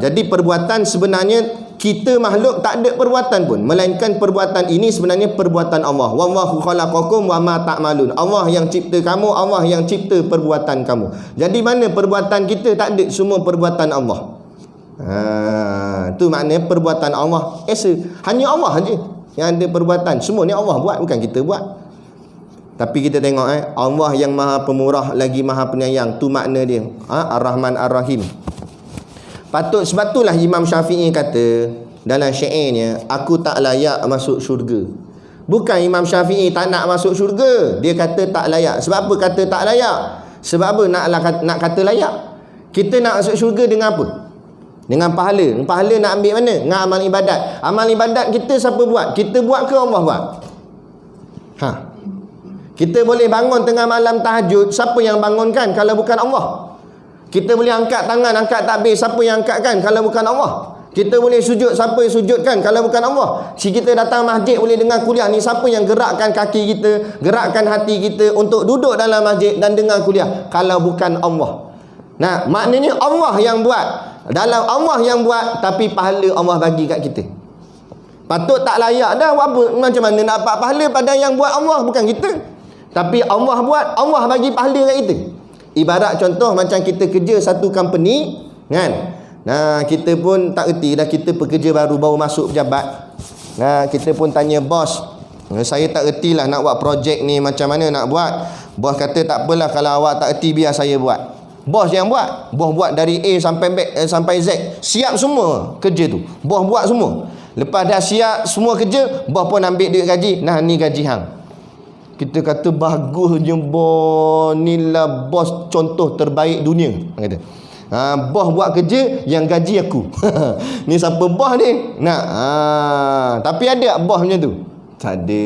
Jadi perbuatan sebenarnya kita makhluk tak ada perbuatan pun, melainkan perbuatan ini sebenarnya perbuatan Allah. Wallahu khalaqakum wa ma ta'malun. Allah yang cipta kamu, Allah yang cipta perbuatan kamu. Jadi mana perbuatan kita? Tak ada, semua perbuatan Allah. Tu maknanya perbuatan Allah esa. Hanya Allah saja yang ada perbuatan. Semua ni Allah buat, bukan kita buat. Tapi kita tengok Allah yang maha pemurah lagi maha penyayang. Tu makna dia. Ar-Rahman Ar-Rahim. Sebab itulah Imam Syafi'i kata dalam syairnya, aku tak layak masuk syurga. Bukan Imam Syafi'i tak nak masuk syurga, dia kata tak layak. Sebab apa kata tak layak? Sebab apa nak kata layak? Kita nak masuk syurga dengan apa? Dengan pahala. Pahala nak ambil mana? Dengan amal ibadat. Amal ibadat kita siapa buat? Kita buat ke Allah buat? Kita boleh bangun tengah malam tahajud, siapa yang bangunkan kalau bukan Allah? Kita boleh angkat tangan, angkat takbir, siapa yang angkatkan kalau bukan Allah? Kita boleh sujud, siapa yang sujudkan kalau bukan Allah? Si kita datang masjid boleh dengar kuliah ni, siapa yang gerakkan kaki kita, gerakkan hati kita untuk duduk dalam masjid dan dengar kuliah kalau bukan Allah? Nah, maknanya Allah yang buat. Dalam Allah yang buat, tapi pahala Allah bagi kat kita. Patut tak layak dah buat apa? Macam mana nak dapat pahala pada yang buat Allah, bukan kita. Tapi Allah buat, Allah bagi pahala kat kita. Ibarat contoh macam kita kerja satu company, kan? Nah, kita pun tak erti dah, kita pekerja baru masuk pejabat. Nah, kita pun tanya bos, saya tak erti lah nak buat projek ni macam mana nak buat. Bos kata tak apalah, kalau awak tak erti biar saya buat. Bos yang buat. Bos buat dari A sampai Z. Siap semua kerja tu. Bos buat semua. Lepas dah siap semua kerja, bos pun ambil duit gaji. Nah, ni gaji hang. Kita kata bagusnya bos, ni lah bos contoh terbaik dunia. Kata. Bos buat kerja yang gaji aku. Ni siapa bos ni? Tapi ada bos macam tu? Tak ada.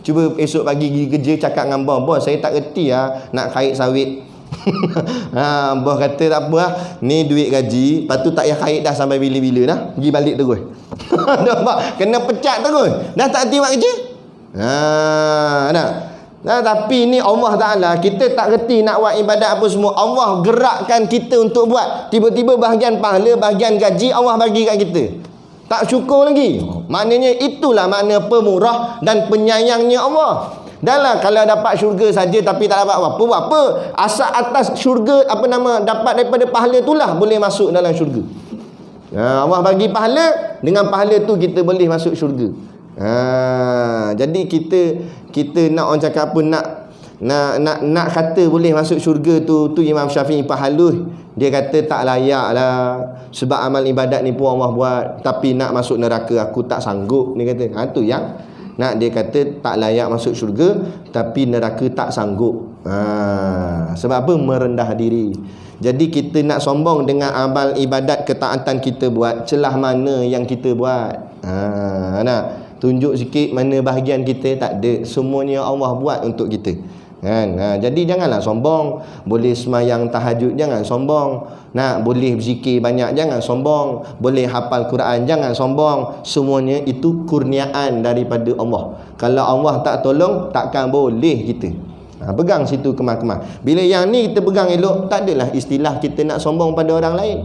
Cuba esok pagi pergi kerja cakap dengan bos, bos saya tak reti nak kait sawit. Bos kata tak apa lah, ni duit gaji, lepas tu tak payah kait dah sampai bila-bila dah, pergi balik terus. Kena pecat terus. Dah tak reti buat kerja. Nah, tapi ni Allah Ta'ala, kita tak reti nak buat ibadat apa semua, Allah gerakkan kita untuk buat. Tiba-tiba bahagian pahala, bahagian gaji Allah bagi kat kita. Tak syukur lagi. Maknanya itulah makna pemurah dan penyayangnya Allah. Dah lah, kalau dapat syurga saja tapi tak dapat apa-apa, buat apa? Asal atas syurga, dapat daripada pahala itulah boleh masuk dalam syurga. Allah bagi pahala, dengan pahala tu kita boleh masuk syurga. Jadi kita nak orang cakap apa, nak kata boleh masuk syurga tu Imam Syafi'i pahalus. Dia kata tak layak lah, sebab amal ibadat ni pun Allah buat, tapi nak masuk neraka aku tak sanggup. Dia kata tu yang nak, dia kata tak layak masuk syurga tapi neraka tak sanggup. Sebab apa? Merendah diri. Jadi kita nak sombong dengan amal ibadat ketaatan kita buat, celah mana yang kita buat. Nak tunjuk sikit mana bahagian kita, tak ada. Semuanya Allah buat untuk kita, kan? Jadi janganlah sombong. Boleh semayang tahajud, jangan sombong. Nak boleh berzikir banyak, jangan sombong. Boleh hafal Quran, jangan sombong. Semuanya itu kurniaan daripada Allah. Kalau Allah tak tolong, takkan boleh kita. Pegang situ kemah-kemah. Bila yang ni kita pegang elok, tak adalah istilah kita nak sombong pada orang lain.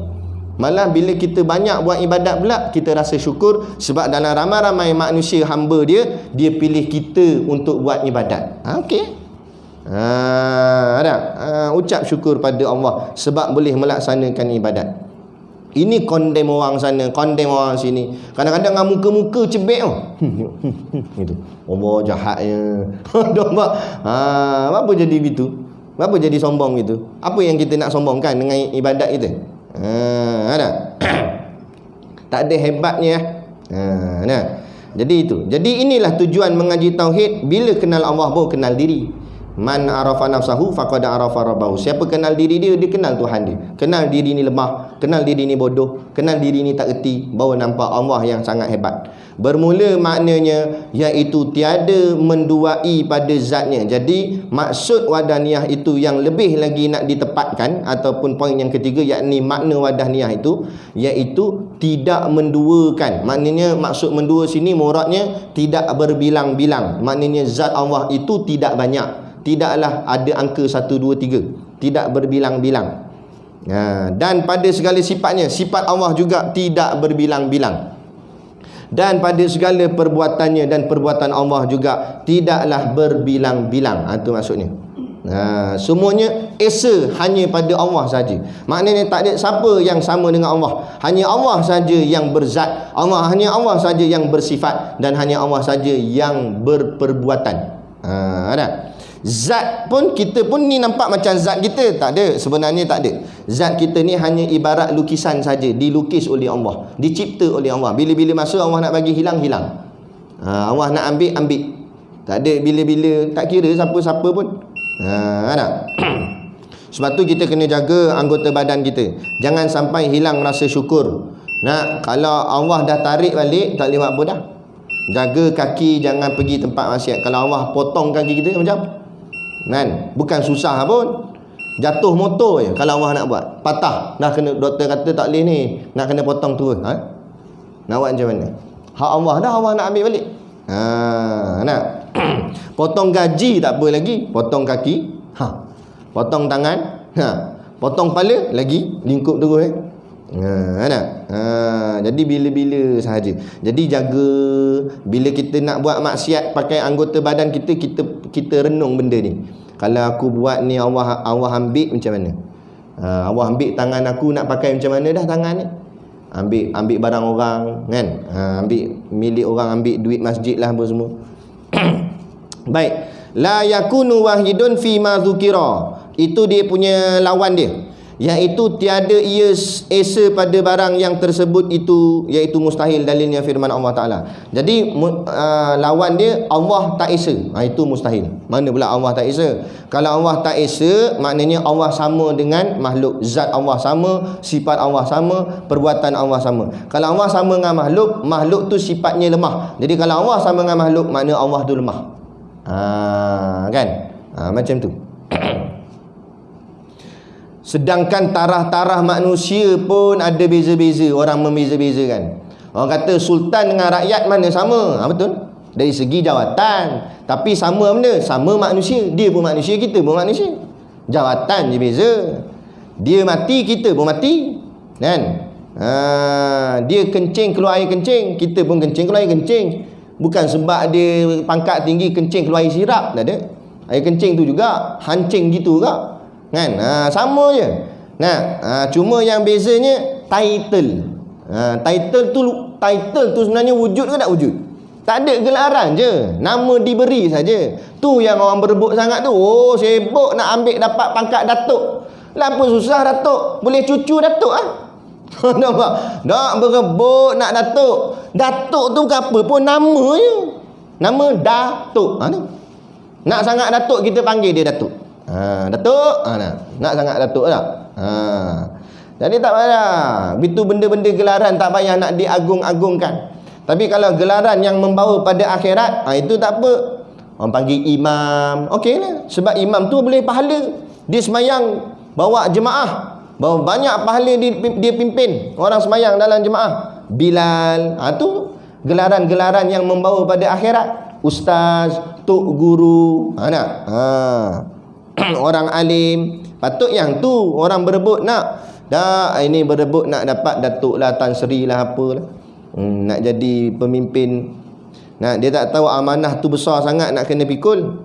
Malah bila kita banyak buat ibadat pula, kita rasa syukur sebab dalam ramai-ramai manusia hamba dia pilih kita untuk buat ibadat. Okey. Ucap syukur pada Allah sebab boleh melaksanakan ibadat. Ini condemn orang sana, condemn orang sini. Kadang-kadang dengan muka-muka cebek gitu. Allah jahatnya. Apa jadi begitu? Apa jadi sombong gitu? Apa yang kita nak sombongkan dengan ibadat kita? Tak ada hebatnya. Jadi itu. Jadi inilah tujuan mengaji tauhid. Bila kenal Allah baru kenal diri. Man arafa nafsahu faqad arafa rabbahu. Siapa kenal diri dia, dia kenal Tuhan dia. Kenal diri ni lemah, kenal diri ni bodoh, kenal diri ni tak erti, baru nampak Allah yang sangat hebat. Bermula maknanya iaitu tiada menduai pada zatnya. Jadi maksud wahdaniah itu yang lebih lagi nak ditepatkan, ataupun poin yang ketiga, yakni makna wahdaniah itu iaitu tidak menduakan. Maknanya maksud mendua sini muradnya tidak berbilang-bilang. Maknanya zat Allah itu tidak banyak. Tidaklah ada angka 1, 2, 3. Tidak berbilang-bilang. Dan pada segala sifatnya, sifat Allah juga tidak berbilang-bilang. Dan pada segala perbuatannya dan perbuatan Allah juga tidaklah berbilang-bilang. Itu maksudnya. Semuanya esa hanya pada Allah saja. Maknanya tak ada siapa yang sama dengan Allah. Hanya Allah saja yang berzat. Hanya Allah saja yang bersifat, dan hanya Allah saja yang berperbuatan. Ada. Zat pun, kita pun ni nampak macam zat kita, tak ada. Sebenarnya tak ada. Zat kita ni hanya ibarat lukisan saja, dilukis oleh Allah, dicipta oleh Allah. Bila-bila masa Allah nak bagi hilang, hilang. Allah nak ambil, ambil. Tak ada bila-bila, tak kira siapa-siapa pun. Ada. Sebab tu kita kena jaga anggota badan kita, jangan sampai hilang rasa syukur. Kalau Allah dah tarik balik, tak boleh buat apa dah. Jaga kaki, jangan pergi tempat maksiat. Kalau Allah potong kaki kita macam, bukan susah pun. Jatuh motor je kalau Allah nak buat, patah dah, kena doktor kata tak boleh ni, nak kena potong terus. Nak buat macam mana? Hak Allah dah, Allah nak ambil balik. Nak potong gaji tak apa lagi, potong kaki, potong tangan, potong kepala lagi, lingkup terus nak. Jadi bila-bila sahaja. Jadi jaga bila kita nak buat maksiat pakai anggota badan kita, kita renung benda ni. Kalau aku buat ni, Allah ambil macam mana? Allah ambil tangan aku, nak pakai macam mana dah tangan ni? Ambil barang orang kan, ambil milik orang, ambil duit masjid lah apa semua. Baik, la yakunu wahidun fi ma dzukira, itu dia punya lawan dia, iaitu tiada ia esa pada barang yang tersebut itu, iaitu mustahil. Dalilnya firman Allah Ta'ala. Jadi lawan dia Allah tak esa, itu mustahil. Mana pula Allah tak esa? Kalau Allah tak esa, maknanya Allah sama dengan makhluk, zat Allah sama, sifat Allah sama, perbuatan Allah sama. Kalau Allah sama dengan makhluk, makhluk tu sifatnya lemah. Jadi kalau Allah sama dengan makhluk, maknanya Allah tu lemah. Kan? Macam tu. Sedangkan tarah-tarah manusia pun ada beza-beza, orang membeza-bezakan. Orang kata sultan dengan rakyat mana sama? Betul? Dari segi jawatan. Tapi sama benda, sama manusia. Dia pun manusia, kita pun manusia. Jawatan je beza. Dia mati, kita pun mati. Kan? Dia kencing keluar air kencing, kita pun kencing keluar air kencing. Bukan sebab dia pangkat tinggi kencing keluar air sirap, tak ada. Air kencing tu juga hancing gitu juga. Kan? Sama je. Cuma yang bezanya title. Title tu sebenarnya wujud ke tak wujud? Tak ada, gelaran je, nama diberi saja. Tu yang orang berebut sangat tu. Oh, sibuk nak ambil dapat pangkat datuk. Lah apa susah datuk? Boleh cucu datuk nampak? Tak berebut nak datuk. Datuk tu bukan apa pun, nama je. Nama datuk. Nak sangat datuk, kita panggil dia datuk. Datuk, nak sangat datuk tak? Jadi tak payah. Itu benda-benda gelaran tak payah nak diagung-agungkan. Tapi kalau gelaran yang membawa pada akhirat, itu tak apa. Orang panggil imam, okey lah. Sebab imam tu boleh pahala. Dia semayang bawa jemaah, bawa banyak pahala dia pimpin orang semayang dalam jemaah. Bilal, tu gelaran-gelaran yang membawa pada akhirat. Ustaz, tok guru, orang alim. Patut yang tu orang berebut nak. Dah ini berebut nak dapat datuk lah, Tan Sri lah, apalah. Nak jadi pemimpin. Dia tak tahu amanah tu besar sangat, nak kena pikul.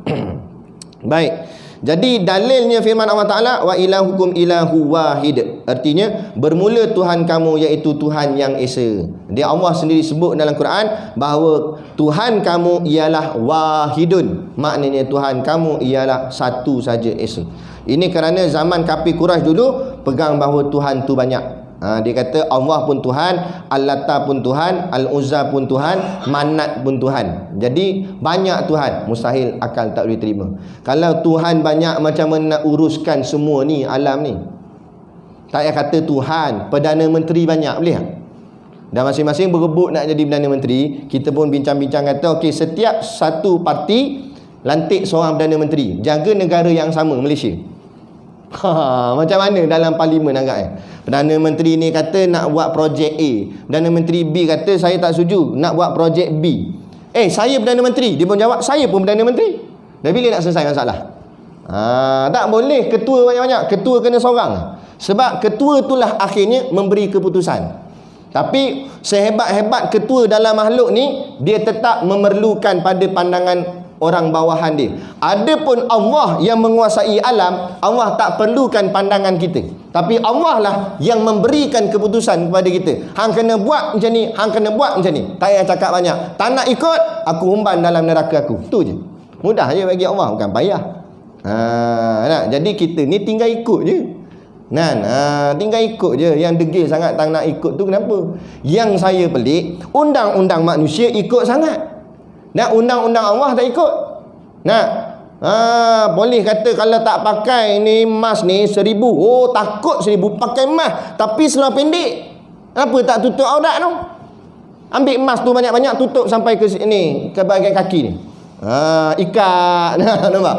Baik. Jadi dalilnya firman Allah Ta'ala, wa ilahukum ilahu wahid. Artinya bermula Tuhan kamu iaitu Tuhan yang esa. Dia Allah sendiri sebut dalam Quran bahawa Tuhan kamu ialah wahidun. Maknanya Tuhan kamu ialah satu saja esa. Ini kerana zaman kafir Quraisy dulu pegang bahawa Tuhan tu banyak. Dia kata Allah pun Tuhan, Al-Lata pun Tuhan, Al-Uzza pun Tuhan, Manat pun Tuhan. Jadi banyak Tuhan, mustahil akal tak boleh terima. Kalau Tuhan banyak, macam mana nak uruskan semua ni alam ni? Tak payah kata Tuhan, Perdana Menteri banyak, boleh tak? Dan masing-masing berebut nak jadi Perdana Menteri. Kita pun bincang-bincang kata, okey, setiap satu parti lantik seorang Perdana Menteri, jaga negara yang sama, Malaysia. Macam mana dalam parlimen agaknya? Perdana Menteri ni kata nak buat projek A, Perdana Menteri B kata saya tak setuju, nak buat projek B. Saya Perdana Menteri, dia pun jawab saya pun Perdana Menteri. Dan bila nak selesai masalah? Tak boleh ketua banyak-banyak, ketua kena seorang. Sebab ketua itulah akhirnya memberi keputusan. Tapi sehebat-hebat ketua dalam makhluk ni, dia tetap memerlukan pada pandangan orang bawahan dia. Adapun Allah yang menguasai alam, Allah tak perlukan pandangan kita. Tapi Allah lah yang memberikan keputusan kepada kita. Hang kena buat macam ni, hang kena buat macam ni. Tak payah cakap banyak. Tak nak ikut, aku umban dalam neraka aku. Tu je. Mudah je bagi Allah, bukan payah. Jadi kita ni tinggal ikut je. Tinggal ikut je. Yang degil sangat tak nak ikut tu kenapa? Yang saya pelik, undang-undang manusia ikut sangat. Undang-undang Allah tak ikut. Boleh kata kalau tak pakai ni emas ni 1,000. Oh, takut 1,000 pakai emas tapi seluar pendek. Kenapa tak tutup aurat tu? Ambil emas tu banyak-banyak, tutup sampai ke sini, ke bahagian kaki ni. Ikat. Nampak?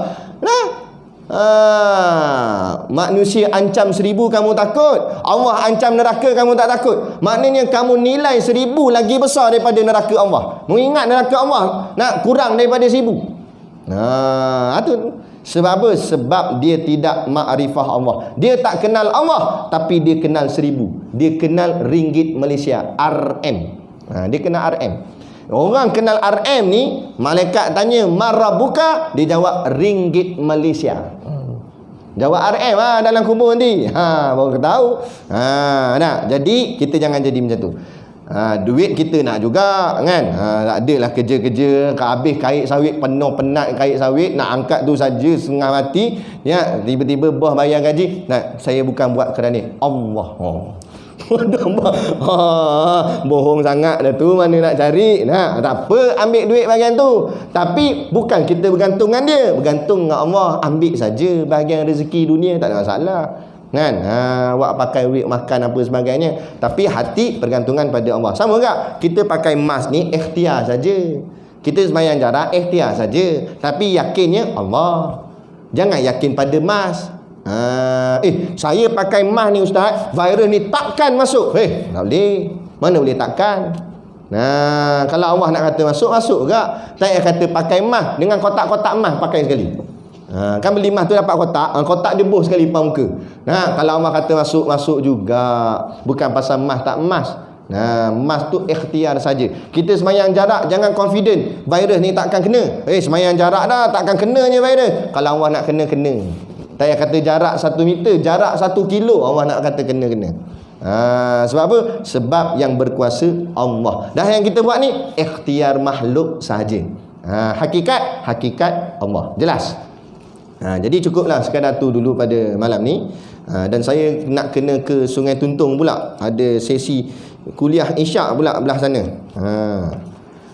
Manusia ancam 1000 kamu takut, Allah ancam neraka kamu tak takut. Maknanya kamu nilai 1000 lagi besar daripada neraka Allah. Mengingat neraka Allah nak kurang daripada 1000. Itu sebab apa? Sebab dia tidak makrifah Allah. Dia tak kenal Allah, tapi dia kenal 1000. Dia kenal ringgit Malaysia, RM. Dia kenal RM. Orang kenal RM ni, malaikat tanya marabuka, dia jawab ringgit Malaysia. Jawab RM dalam kubur nanti. Baru tahu. Nah, jadi kita jangan jadi macam tu. Duit kita nak juga kan. Tak adalah kerja-kerja habis kait sawit, penuh penat kait sawit, nak angkat tu saja setengah mati ya, tiba-tiba bos bayar gaji. Saya bukan buat kerana Allah. Bohong sangat dah tu, mana nak cari. Tak apa, ambil duit bahagian tu, tapi bukan kita bergantung dengan dia, bergantung dengan Allah. Ambil saja bahagian rezeki dunia, tak ada masalah kan. Awak pakai duit makan apa sebagainya, tapi hati pergantungan pada Allah. Sama juga kita pakai emas ni, ikhtiar saja. Kita sembahyang jarak, ikhtiar saja, tapi yakinnya Allah. Jangan yakin pada emas. Saya pakai emas ni ustaz, virus ni takkan masuk. Tak boleh. Mana boleh takkan? Kalau Allah nak kata masuk, masuk juga. Tak payah kata pakai emas dengan kotak-kotak emas pakai sekali. Kan beli emas tu dapat kotak, kotak dia boh sekali depan muka. Kalau Allah kata masuk, masuk juga. Bukan pasal emas tak emas. Emas tu ikhtiar saja. Kita semayang jarak, jangan confident virus ni takkan kena. Semayang jarak dah, takkan kenanya virus. Kalau Allah nak kena, kena. Tak payah kata jarak 1 meter, jarak 1 kilo Allah nak kata kena. Sebab apa? Sebab yang berkuasa Allah. Dah yang kita buat ni ikhtiar makhluk sahaja. Hakikat Allah. Jelas? Jadi cukuplah sekadar tu dulu pada malam ni. Dan saya nak kena ke Sungai Tuntung pula. Ada sesi kuliah Isyak pula belah sana.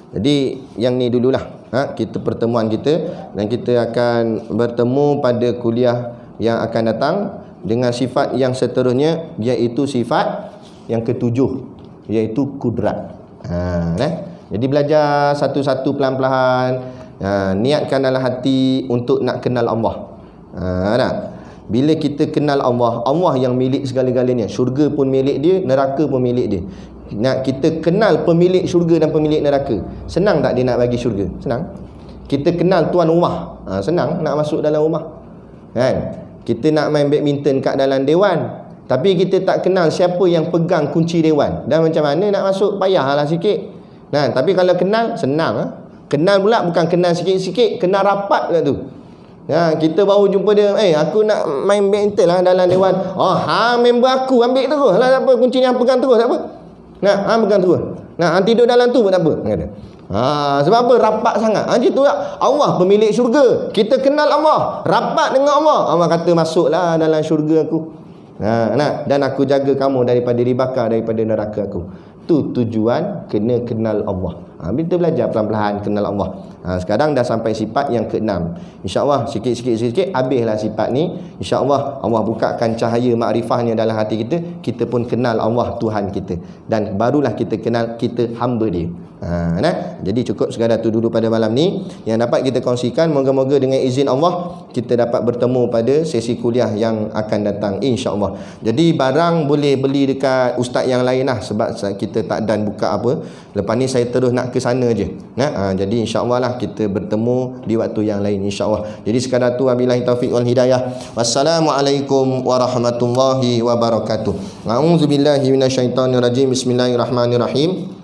Jadi yang ni dululah. Kita pertemuan kita, dan kita akan bertemu pada kuliah yang akan datang dengan sifat yang seterusnya, iaitu sifat yang ke-7, iaitu kudrat. Jadi belajar satu-satu pelan-pelan. Niatkan dalam hati untuk nak kenal Allah. Bila kita kenal Allah, Allah yang milik segala-galanya. Syurga pun milik dia, neraka pun milik dia. Nak kita kenal pemilik syurga dan pemilik neraka. Senang tak dia nak bagi syurga? Senang. Kita kenal tuan rumah, senang nak masuk dalam rumah kan. Kita nak main badminton kat dalam dewan, tapi kita tak kenal siapa yang pegang kunci dewan, dan macam mana nak masuk, payahlah sikit. Tapi kalau kenal, senang. Kenal pula bukan kenal sikit-sikit, kenal rapat pula tu. Kita baru jumpa dia, aku nak main badminton lah dalam dewan. Member aku ambil terus lah, tak apa, kunci ni pegang terus, tak apa. Pegang terus. Tidur dalam tu pun tak apa, kata. Sebab apa? Rapat sangat. Itu lah Allah pemilik syurga. Kita kenal Allah, rapat dengan Allah. Allah kata masuklah dalam syurga aku. Dan aku jaga kamu daripada dibakar daripada neraka aku. Tu tujuan kena kenal Allah. Kita belajar pelan-pelan kenal Allah. Sekarang dah sampai sifat yang ke-6. InsyaAllah sikit-sikit habislah sifat ni. InsyaAllah Allah bukakan cahaya makrifahnya dalam hati kita. Kita pun kenal Allah Tuhan kita, dan barulah kita kenal kita hamba dia. Jadi cukup sekadar tu dulu pada malam ni yang dapat kita kongsikan. Moga-moga dengan izin Allah kita dapat bertemu pada sesi kuliah yang akan datang, insya-Allah. Jadi barang boleh beli dekat ustaz yang lain lah, sebab kita tak dan buka apa. Lepas ni saya terus nak ke sana je. Jadi insya-Allah lah kita bertemu di waktu yang lain, insya-Allah. Jadi sekadar tu, wabillahi taufik wal hidayah. Wassalamualaikum warahmatullahi wabarakatuh. A'udzubillahi minasyaitonirrajim. Bismillahirrahmanirrahim.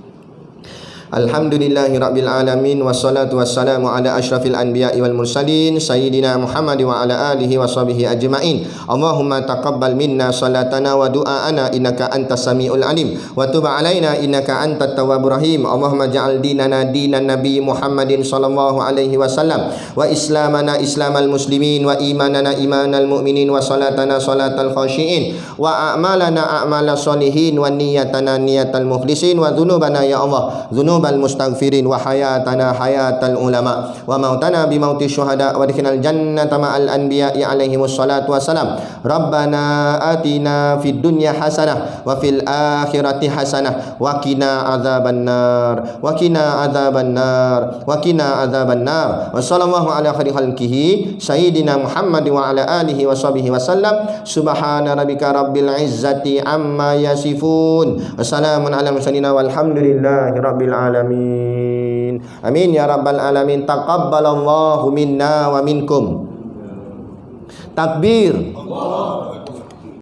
Alhamdulillahirabbil alamin, wassalatu wassalamu ala asyrafil anbiya'i wal mursalin sayyidina Muhammad wa ala alihi washabihi ajmain. Allahumma taqabbal minna salatana wa du'aana innaka antas samiul alim wa tub alaina innaka antat tawwabur rahim. Allahumma ja'al dinana dinan nabi Muhammadin sallallahu alaihi wasallam, wa islamana islamal muslimin, wa imanana imanal mu'minin, wa salatana salatal khashiin, wa a'malana a'malas solihin, wa niyatana niyatal mukhlisin, wa dhunubana ya Allah dhunub qulubal mustaghfirin wa hayatana hayatal ulama wa mautana bi mauti syuhada wa adkhilnal jannata ma'al anbiya'i alaihimus salatu wassalam. Rabbana atina fid dunya hasanah wa fil akhirati hasanah wa qina adzabannar wa qina adzabannar wa qina adzabannar. Wa sallallahu ala khairi khalqihi sayyidina Muhammad wa ala alihi wa sahbihi wasallam. Subhana rabbika rabbil izzati amma yasifun. Wassalamun ala mursalin walhamdulillahi rabbil alamin. Amin ya rabbal alamin. Taqabbalallahu minna wa minkum. Takbir.